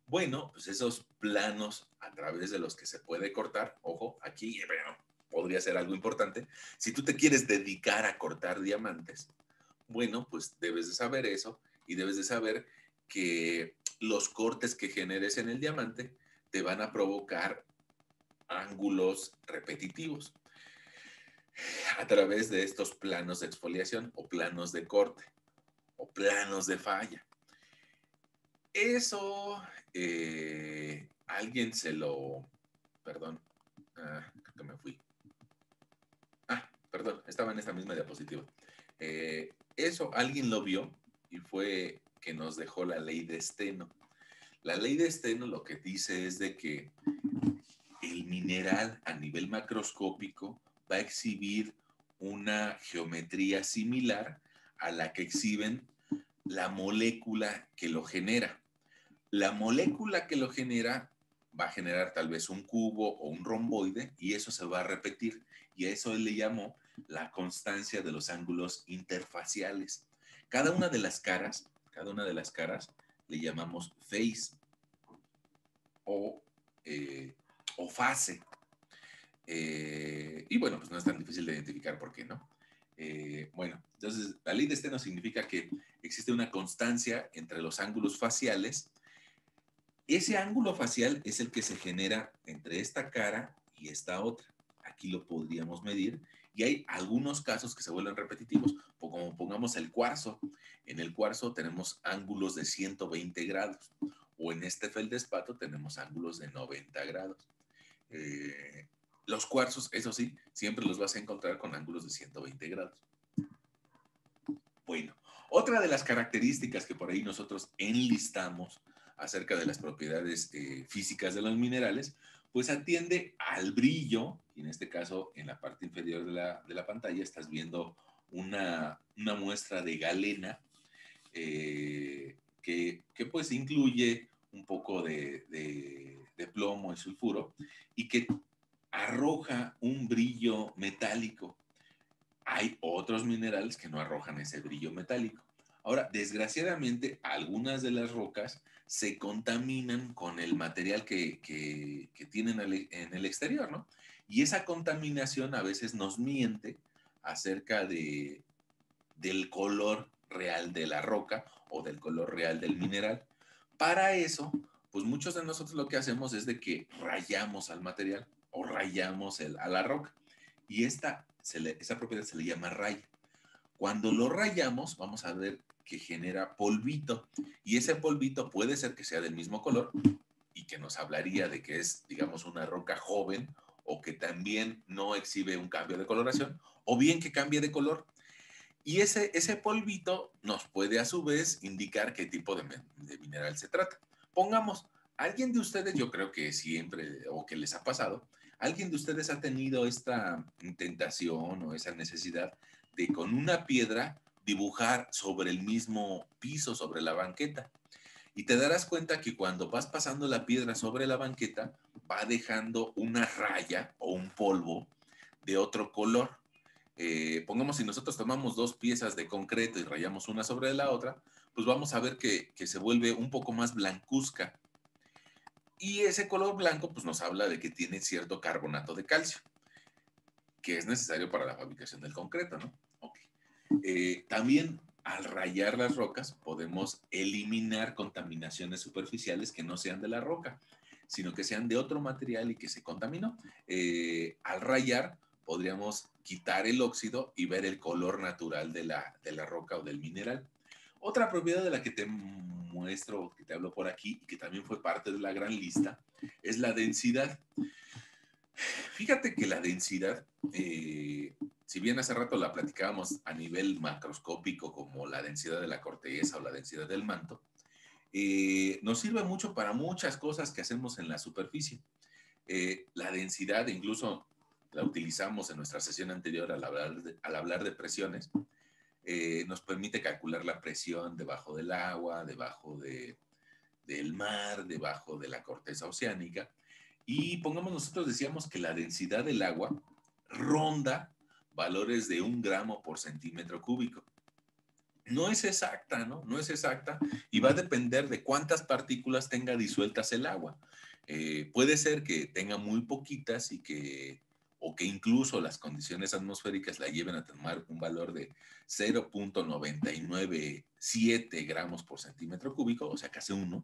Bueno, pues esos planos a través de los que se puede cortar, ojo, aquí bueno, podría ser algo importante. Si tú te quieres dedicar a cortar diamantes, bueno, pues debes de saber eso y debes de saber que los cortes que generes en el diamante te van a provocar ángulos repetitivos a través de estos planos de exfoliación o planos de corte o planos de falla. Eso alguien se lo... Perdón, creo que me fui. Perdón, estaba en esta misma diapositiva. Eso alguien lo vio y fue que nos dejó la ley de Steno. La ley de Steno lo que dice es de que el mineral a nivel macroscópico va a exhibir una geometría similar a la que exhiben la molécula que lo genera. La molécula que lo genera va a generar tal vez un cubo o un romboide y eso se va a repetir. Y a eso él le llamó la constancia de los ángulos interfaciales. Cada una de las caras le llamamos phase o, o fase. Y bueno, pues no es tan difícil de identificar por qué, ¿no? Bueno, entonces la ley de Steno significa que existe una constancia entre los ángulos faciales. Ese ángulo facial es el que se genera entre esta cara y esta otra. Aquí lo podríamos medir y hay algunos casos que se vuelven repetitivos, como pongamos el cuarzo. En el cuarzo tenemos ángulos de 120 grados o en este feldespato tenemos ángulos de 90 grados. Los cuarzos, eso sí, siempre los vas a encontrar con ángulos de 120 grados. Bueno, otra de las características que por ahí nosotros enlistamos acerca de las propiedades físicas de los minerales, pues atiende al brillo, y en este caso en la parte inferior de la pantalla estás viendo una muestra de galena que pues incluye un poco de plomo y sulfuro y que arroja un brillo metálico. Hay otros minerales que no arrojan ese brillo metálico. Ahora, desgraciadamente, algunas de las rocas se contaminan con el material que tienen en el exterior, ¿no? Y esa contaminación a veces nos miente acerca del color real de la roca o del color real del mineral. Para eso, pues muchos de nosotros lo que hacemos es de que rayamos al material o rayamos a la roca. Y esa propiedad se le llama raya. Cuando lo rayamos, vamos a ver que genera polvito. Y ese polvito puede ser que sea del mismo color y que nos hablaría de que es, digamos, una roca joven o que también no exhibe un cambio de coloración, o bien que cambie de color. Y ese polvito nos puede a su vez indicar qué tipo de mineral se trata. Pongamos, alguien de ustedes, yo creo que siempre, o que les ha pasado, alguien de ustedes ha tenido esta tentación o esa necesidad de con una piedra dibujar sobre el mismo piso, sobre la banqueta. Y te darás cuenta que cuando vas pasando la piedra sobre la banqueta, va dejando una raya o un polvo de otro color. Pongamos, si nosotros tomamos dos piezas de concreto y rayamos una sobre la otra, pues vamos a ver que se vuelve un poco más blancuzca. Y ese color blanco pues nos habla de que tiene cierto carbonato de calcio, que es necesario para la fabricación del concreto, ¿no? Okay. También al rayar las rocas podemos eliminar contaminaciones superficiales que no sean de la roca, sino que sean de otro material y que se contaminó. Al rayar podríamos quitar el óxido y ver el color natural de la roca o del mineral. Otra propiedad de la que te muestro, que te hablo por aquí y que también fue parte de la gran lista, es la densidad. Fíjate que la densidad, si bien hace rato la platicábamos a nivel macroscópico como la densidad de la corteza o la densidad del manto, nos sirve mucho para muchas cosas que hacemos en la superficie. La densidad, incluso la utilizamos en nuestra sesión anterior al hablar de presiones, nos permite calcular la presión debajo del agua, del mar, debajo de la corteza oceánica. Y pongamos, nosotros decíamos que la densidad del agua ronda valores de 1 gramo por centímetro cúbico. No es exacta, ¿no? No es exacta y va a depender de cuántas partículas tenga disueltas el agua. Puede ser que tenga muy poquitas o que incluso las condiciones atmosféricas la lleven a tomar un valor de 0.997 gramos por centímetro cúbico, o sea, casi uno.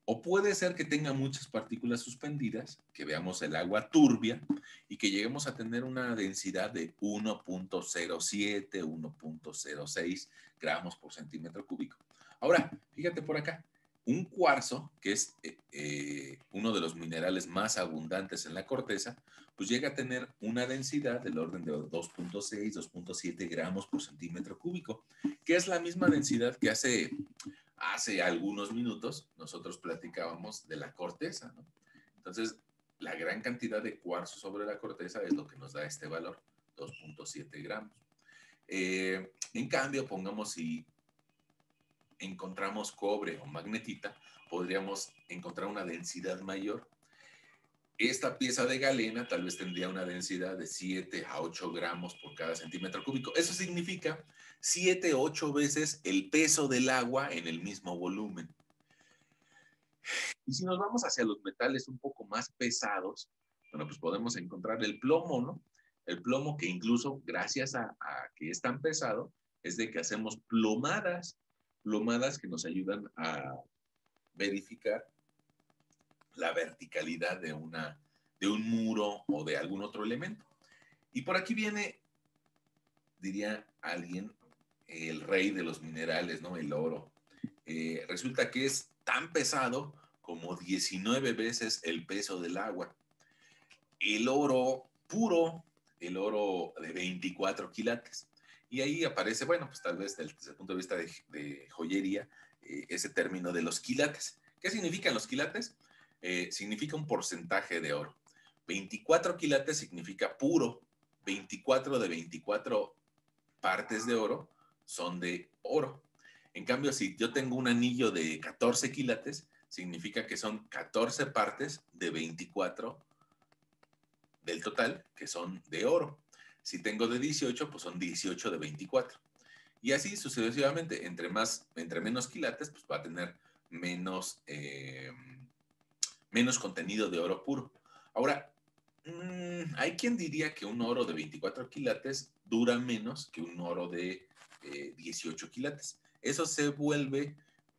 O puede ser que tenga muchas partículas suspendidas, que veamos el agua turbia y que lleguemos a tener una densidad de 1.07, 1.06 gramos por centímetro cúbico. Ahora, fíjate por acá, un cuarzo, que es uno de los minerales más abundantes en la corteza, pues llega a tener una densidad del orden de 2.6, 2.7 gramos por centímetro cúbico, que es la misma densidad que hace algunos minutos nosotros platicábamos de la corteza, ¿no? Entonces, la gran cantidad de cuarzo sobre la corteza es lo que nos da este valor, 2.7 gramos. En cambio, pongamos si encontramos cobre o magnetita, podríamos encontrar una densidad mayor. Esta pieza de galena tal vez tendría una densidad de 7 a 8 gramos por cada centímetro cúbico. Eso significa 7 o 8 veces el peso del agua en el mismo volumen. Y si nos vamos hacia los metales un poco más pesados, bueno, pues podemos encontrar el plomo, ¿no? El plomo que incluso gracias a que es tan pesado, es de que hacemos plomadas que nos ayudan a verificar la verticalidad de un muro o de algún otro elemento. Y por aquí viene, diría alguien, el rey de los minerales, ¿no? El oro. Resulta que es tan pesado como 19 veces el peso del agua. El oro puro, el oro de 24 quilates. Y ahí aparece, bueno, pues tal vez desde el punto de vista de joyería, ese término de los quilates. ¿Qué significan los quilates? Significa un porcentaje de oro. 24 quilates significa puro. 24 de 24 partes de oro son de oro. En cambio, si yo tengo un anillo de 14 quilates, significa que son 14 partes de 24 del total que son de oro. Si tengo de 18, pues son 18 de 24. Y así sucesivamente, entre menos quilates, pues va a tener menos, menos contenido de oro puro. Ahora, hay quien diría que un oro de 24 quilates dura menos que un oro de 18 quilates. Eso se vuelve,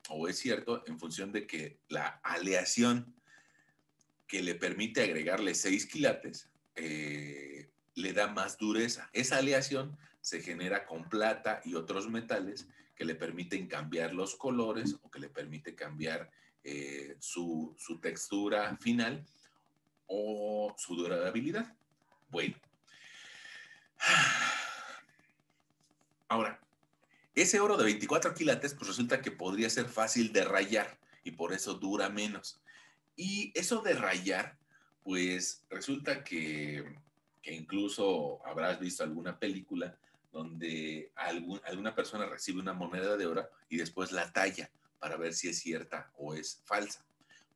o es cierto, en función de que la aleación que le permite agregarle 6 quilates le da más dureza. Esa aleación se genera con plata y otros metales que le permiten cambiar los colores o que le permite cambiar su textura final o su durabilidad. Bueno, ahora, ese oro de 24 quilates, pues resulta que podría ser fácil de rayar y por eso dura menos. Y eso de rayar, pues resulta que incluso habrás visto alguna película donde alguna persona recibe una moneda de oro y después la talla para ver si es cierta o es falsa.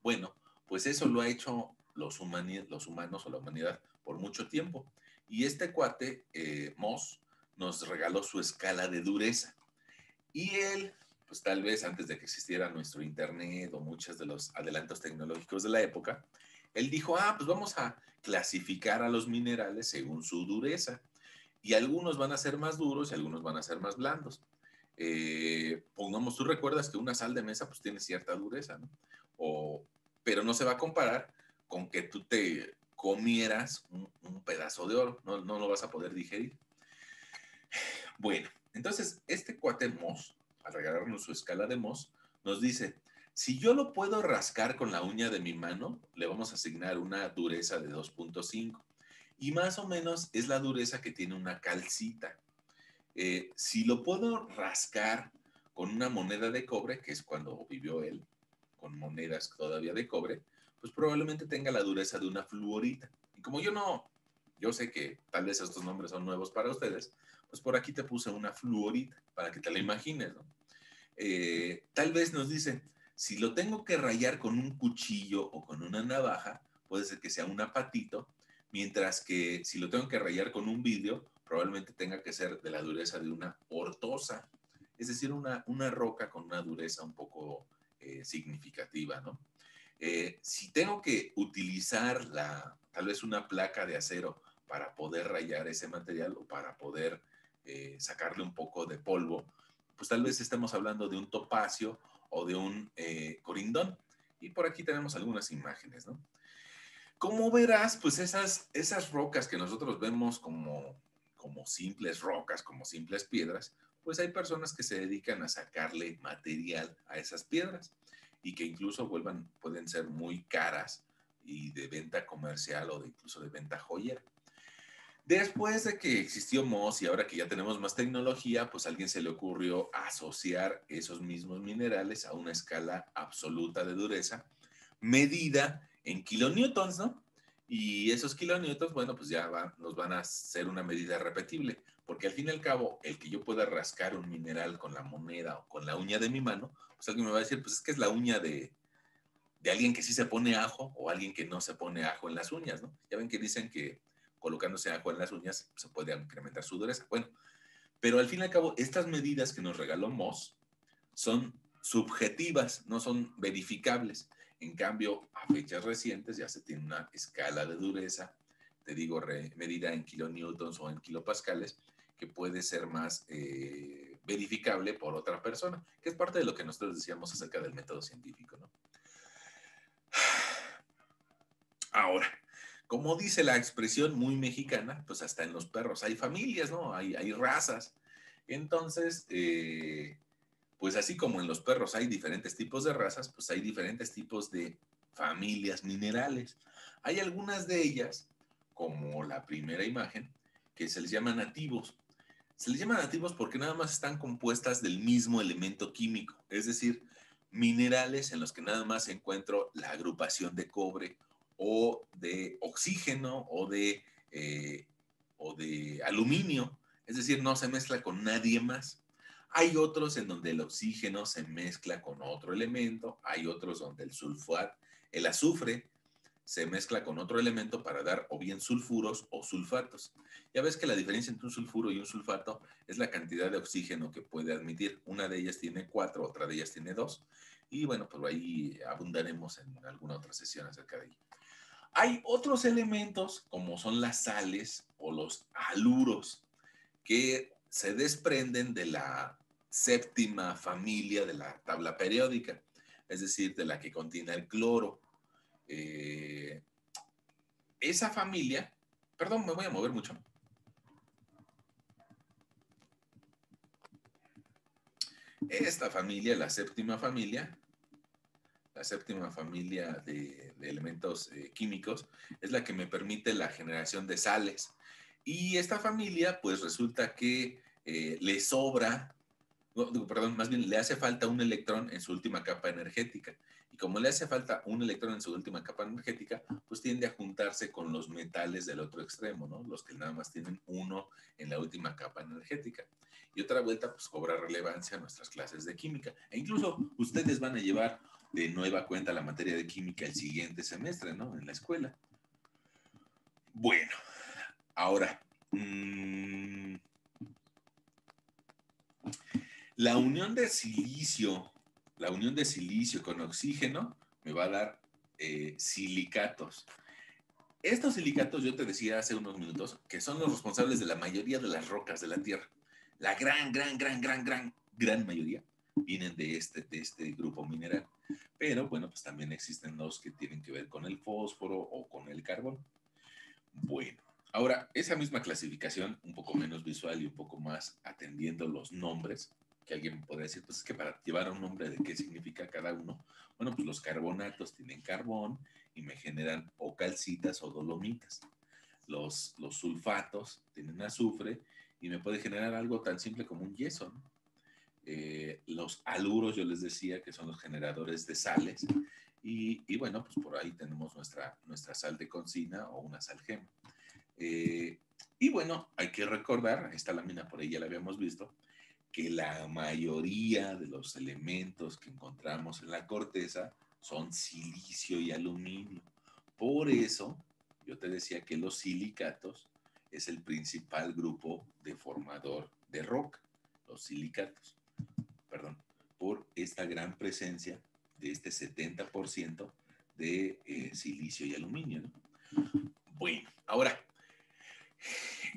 Bueno, pues eso lo ha hecho los humanos o la humanidad por mucho tiempo. Y este cuate, Moss, nos regaló su escala de dureza. Y él, pues tal vez antes de que existiera nuestro internet o muchos de los adelantos tecnológicos de la época, él dijo, pues vamos a clasificar a los minerales según su dureza. Y algunos van a ser más duros y algunos van a ser más blandos. Pongamos, tú recuerdas que una sal de mesa pues tiene cierta dureza, ¿no? Pero no se va a comparar con que tú te comieras un pedazo de oro, no lo vas a poder digerir. Bueno, entonces este cuate Moss, al regalarnos su escala de Moss, nos dice, Si yo lo puedo rascar con la uña de mi mano, le vamos a asignar una dureza de 2.5 y más o menos es la dureza que tiene una calcita. Si lo puedo rascar con una moneda de cobre, que es cuando vivió él, con monedas todavía de cobre, pues probablemente tenga la dureza de una fluorita. Y como yo sé que tal vez estos nombres son nuevos para ustedes, pues por aquí te puse una fluorita para que te la imagines, ¿no? Tal vez nos dice, si lo tengo que rayar con un cuchillo o con una navaja, puede ser que sea un apatito, mientras que si lo tengo que rayar con un vidrio, probablemente tenga que ser de la dureza de una ortosa, es decir, una roca con una dureza un poco significativa, ¿no? Si tengo que utilizar tal vez una placa de acero para poder rayar ese material o para poder sacarle un poco de polvo, pues tal vez estemos hablando de un topacio o de un corindón. Y por aquí tenemos algunas imágenes, ¿no? Como verás, pues esas rocas que nosotros vemos como simples rocas, como simples piedras, pues hay personas que se dedican a sacarle material a esas piedras y que incluso pueden ser muy caras y de venta comercial o incluso de venta joyera. Después de que existió MOS y ahora que ya tenemos más tecnología, pues a alguien se le ocurrió asociar esos mismos minerales a una escala absoluta de dureza, medida en kilonewtons, ¿no? Y esos kilonewtons, bueno, pues nos van a hacer una medida repetible, porque al fin y al cabo, el que yo pueda rascar un mineral con la moneda o con la uña de mi mano, pues alguien me va a decir, pues es que es la uña de alguien que sí se pone ajo o alguien que no se pone ajo en las uñas, ¿no? Ya ven que dicen que colocándose ajo en las uñas se puede incrementar su dureza. Bueno, pero al fin y al cabo, estas medidas que nos regaló Moss son subjetivas, no son verificables. En cambio, a fechas recientes ya se tiene una escala de dureza, te digo, medida en kilonewtons o en kilopascales, que puede ser más verificable por otra persona, que es parte de lo que nosotros decíamos acerca del método científico, ¿no? Ahora, como dice la expresión muy mexicana, pues hasta en los perros hay familias, ¿no? Hay razas. Entonces, pues así como en los perros hay diferentes tipos de razas, pues hay diferentes tipos de familias minerales. Hay algunas de ellas, como la primera imagen, que se les llama nativos. Se les llama nativos porque nada más están compuestas del mismo elemento químico, es decir, minerales en los que nada más encuentro la agrupación de cobre o de oxígeno o de aluminio, es decir, no se mezcla con nadie más. Hay otros en donde el oxígeno se mezcla con otro elemento, hay otros donde el azufre se mezcla con otro elemento para dar o bien sulfuros o sulfatos. Ya ves que la diferencia entre un sulfuro y un sulfato es la cantidad de oxígeno que puede admitir. Una de ellas tiene 4, otra de ellas tiene 2. Y bueno, pues ahí abundaremos en alguna otra sesión acerca de ello. Hay otros elementos como son las sales o los haluros que se desprenden de la séptima familia de la tabla periódica, es decir, de la que contiene el cloro. Eh, Esa familia, perdón, me voy a mover mucho. Esta familia, la séptima familia de elementos químicos, es la que me permite la generación de sales. Y esta familia, pues resulta que le sobra, no, perdón, más bien le hace falta un electrón en su última capa energética. Y como le hace falta un electrón en su última capa energética, pues tiende a juntarse con los metales del otro extremo, ¿no? Los que nada más tienen uno en la última capa energética. Y otra vuelta, pues cobra relevancia a nuestras clases de química. E incluso ustedes van a llevar de nueva cuenta la materia de química el siguiente semestre, ¿no? En la escuela. Bueno, ahora, la unión de silicio, la unión de silicio con oxígeno me va a dar silicatos. Estos silicatos, yo te decía hace unos minutos, que son los responsables de la mayoría de las rocas de la Tierra. La gran mayoría vienen de este grupo mineral. Pero bueno, pues también existen los que tienen que ver con el fósforo o con el carbón. Bueno, ahora, esa misma clasificación, un poco menos visual y un poco más atendiendo los nombres, que alguien podría decir, pues es que para llevar un nombre de qué significa cada uno, bueno, pues los carbonatos tienen carbón y me generan o calcitas o dolomitas. Los sulfatos tienen azufre y me puede generar algo tan simple como un yeso, ¿no? Los haluros, yo les decía, que son los generadores de sales. Y bueno, pues por ahí tenemos nuestra sal de concina o una sal gema. Y bueno, hay que recordar, esta lámina por ahí ya la habíamos visto, que la mayoría de los elementos que encontramos en la corteza son silicio y aluminio. Por eso, yo te decía que los silicatos es el principal grupo de formador de roca, los silicatos, perdón, por esta gran presencia de este 70% de silicio y aluminio, ¿no? Bueno, ahora,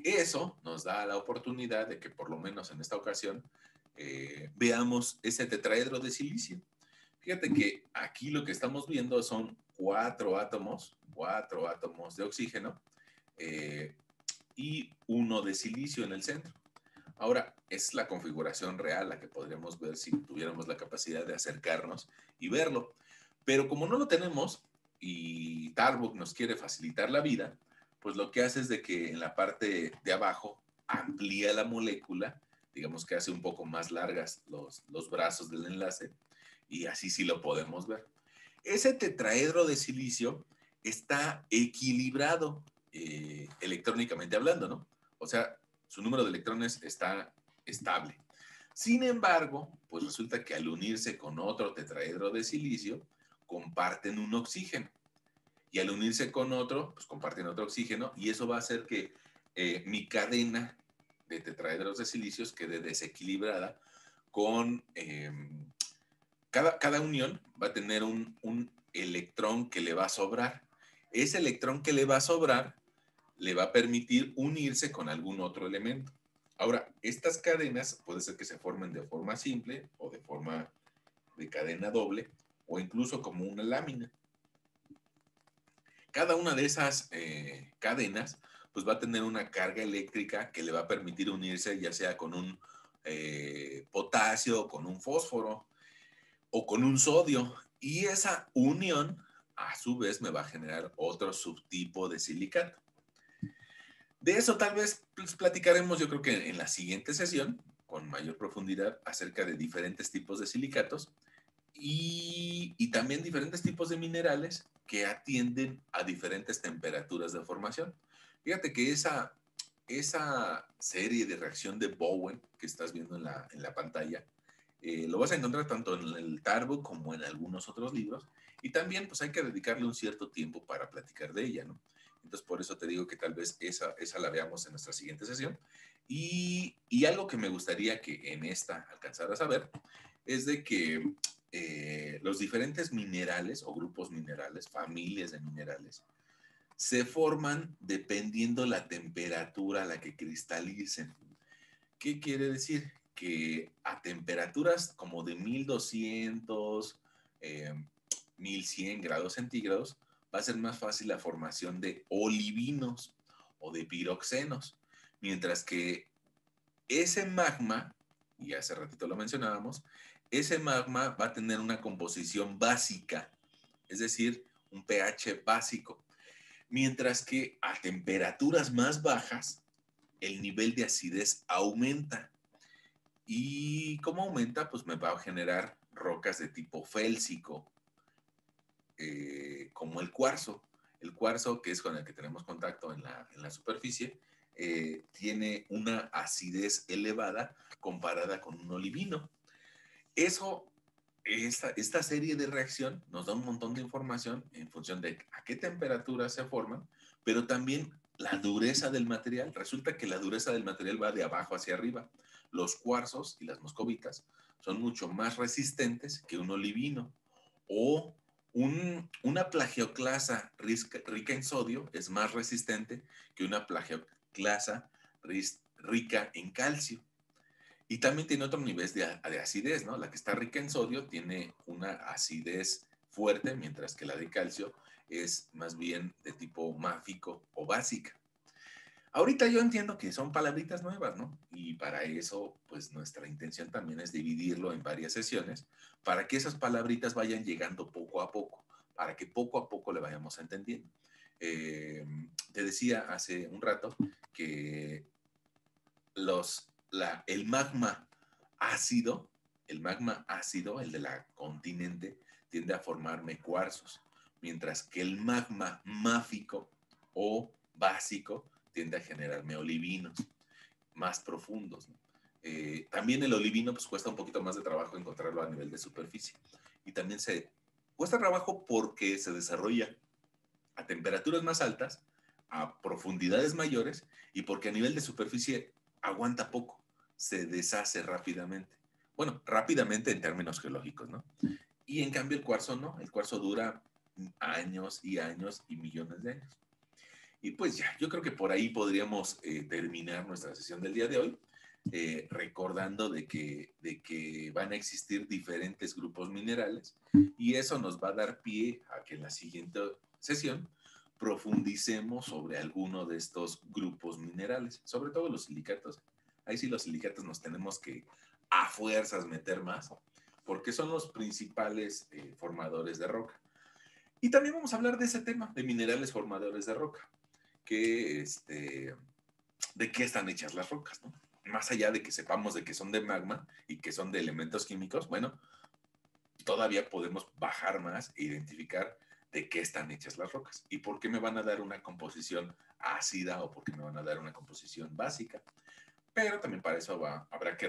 eso nos da la oportunidad de que por lo menos en esta ocasión veamos ese tetraedro de silicio. Fíjate que aquí lo que estamos viendo son cuatro átomos de oxígeno y uno de silicio en el centro. Ahora, es la configuración real la que podríamos ver si tuviéramos la capacidad de acercarnos y verlo. Pero como no lo tenemos y Darboux nos quiere facilitar la vida, pues lo que hace es de que en la parte de abajo amplía la molécula, digamos que hace un poco más largas los brazos del enlace y así sí lo podemos ver. Ese tetraedro de silicio está equilibrado electrónicamente hablando, ¿no? O sea, su número de electrones está estable. Sin embargo, pues resulta que al unirse con otro tetraedro de silicio, comparten un oxígeno. Y al unirse con otro, pues comparten otro oxígeno y eso va a hacer que mi cadena de tetraedros de silicios quede desequilibrada con... cada unión va a tener un electrón que le va a sobrar. Ese electrón que le va a sobrar le va a permitir unirse con algún otro elemento. Ahora, estas cadenas puede ser que se formen de forma simple o de forma de cadena doble o incluso como una lámina. Cada una de esas cadenas pues va a tener una carga eléctrica que le va a permitir unirse ya sea con un potasio, con un fósforo o con un sodio. Y esa unión a su vez me va a generar otro subtipo de silicato. De eso tal vez pues, platicaremos yo creo que en la siguiente sesión con mayor profundidad acerca de diferentes tipos de silicatos y también diferentes tipos de minerales que atienden a diferentes temperaturas de formación. Fíjate que esa serie de reacción de Bowen que estás viendo en la pantalla, lo vas a encontrar tanto en el Darboux como en algunos otros libros y también pues hay que dedicarle un cierto tiempo para platicar de ella, ¿no? Entonces por eso te digo que tal vez esa la veamos en nuestra siguiente sesión y algo que me gustaría que en esta alcanzaras a ver es de que los diferentes minerales o grupos minerales, familias de minerales, se forman dependiendo la temperatura a la que cristalicen. ¿Qué quiere decir? Que a temperaturas como de 1200, 1100 grados centígrados, va a ser más fácil la formación de olivinos o de piroxenos, mientras que ese magma, y hace ratito lo mencionábamos, ese magma va a tener una composición básica, es decir, un pH básico, mientras que a temperaturas más bajas, el nivel de acidez aumenta. Y como aumenta, pues me va a generar rocas de tipo félsico, como el cuarzo. El cuarzo, que es con el que tenemos contacto en la superficie, tiene una acidez elevada comparada con un olivino. Eso, esta serie de reacción nos da un montón de información en función de a qué temperatura se forman, pero también la dureza del material. Resulta que la dureza del material va de abajo hacia arriba. Los cuarzos y las moscovitas son mucho más resistentes que un olivino o una plagioclasa rica en sodio es más resistente que una plagioclasa rica en calcio. Y también tiene otro nivel de acidez, ¿no? La que está rica en sodio tiene una acidez fuerte, mientras que la de calcio es más bien de tipo máfico o básica. Ahorita yo entiendo que son palabritas nuevas, ¿no? Y para eso, pues nuestra intención también es dividirlo en varias sesiones para que esas palabritas vayan llegando poco a poco, para que poco a poco le vayamos entendiendo. Eh, Te decía hace un rato que el magma ácido, el de la continente, tiende a formarme cuarzos, mientras que el magma máfico o básico tiende a generarme olivinos más profundos, ¿no? También el olivino pues cuesta un poquito más de trabajo encontrarlo a nivel de superficie y también se cuesta trabajo porque se desarrolla a temperaturas más altas, a profundidades mayores y porque a nivel de superficie aguanta poco, se deshace rápidamente. Bueno, rápidamente en términos geológicos, ¿no? Y en cambio el cuarzo no, el cuarzo dura años y años y millones de años. Y pues ya, yo creo que por ahí podríamos terminar nuestra sesión del día de hoy, recordando de que van a existir diferentes grupos minerales y eso nos va a dar pie a que en la siguiente sesión profundicemos sobre alguno de estos grupos minerales, sobre todo los silicatos. Ahí sí los silicatos nos tenemos que a fuerzas meter más, porque son los principales formadores de roca. Y también vamos a hablar de ese tema, de minerales formadores de roca, que de qué están hechas las rocas, ¿no? Más allá de que sepamos de que son de magma y que son de elementos químicos, bueno, todavía podemos bajar más e identificar de qué están hechas las rocas y por qué me van a dar una composición ácida o por qué me van a dar una composición básica. Pero también para eso habrá que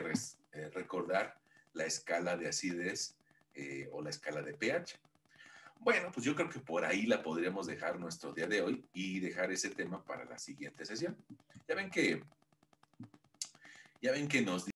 recordar la escala de acidez o la escala de pH. Bueno, pues yo creo que por ahí la podríamos dejar nuestro día de hoy y dejar ese tema para la siguiente sesión. Ya ven que, ya ven que nos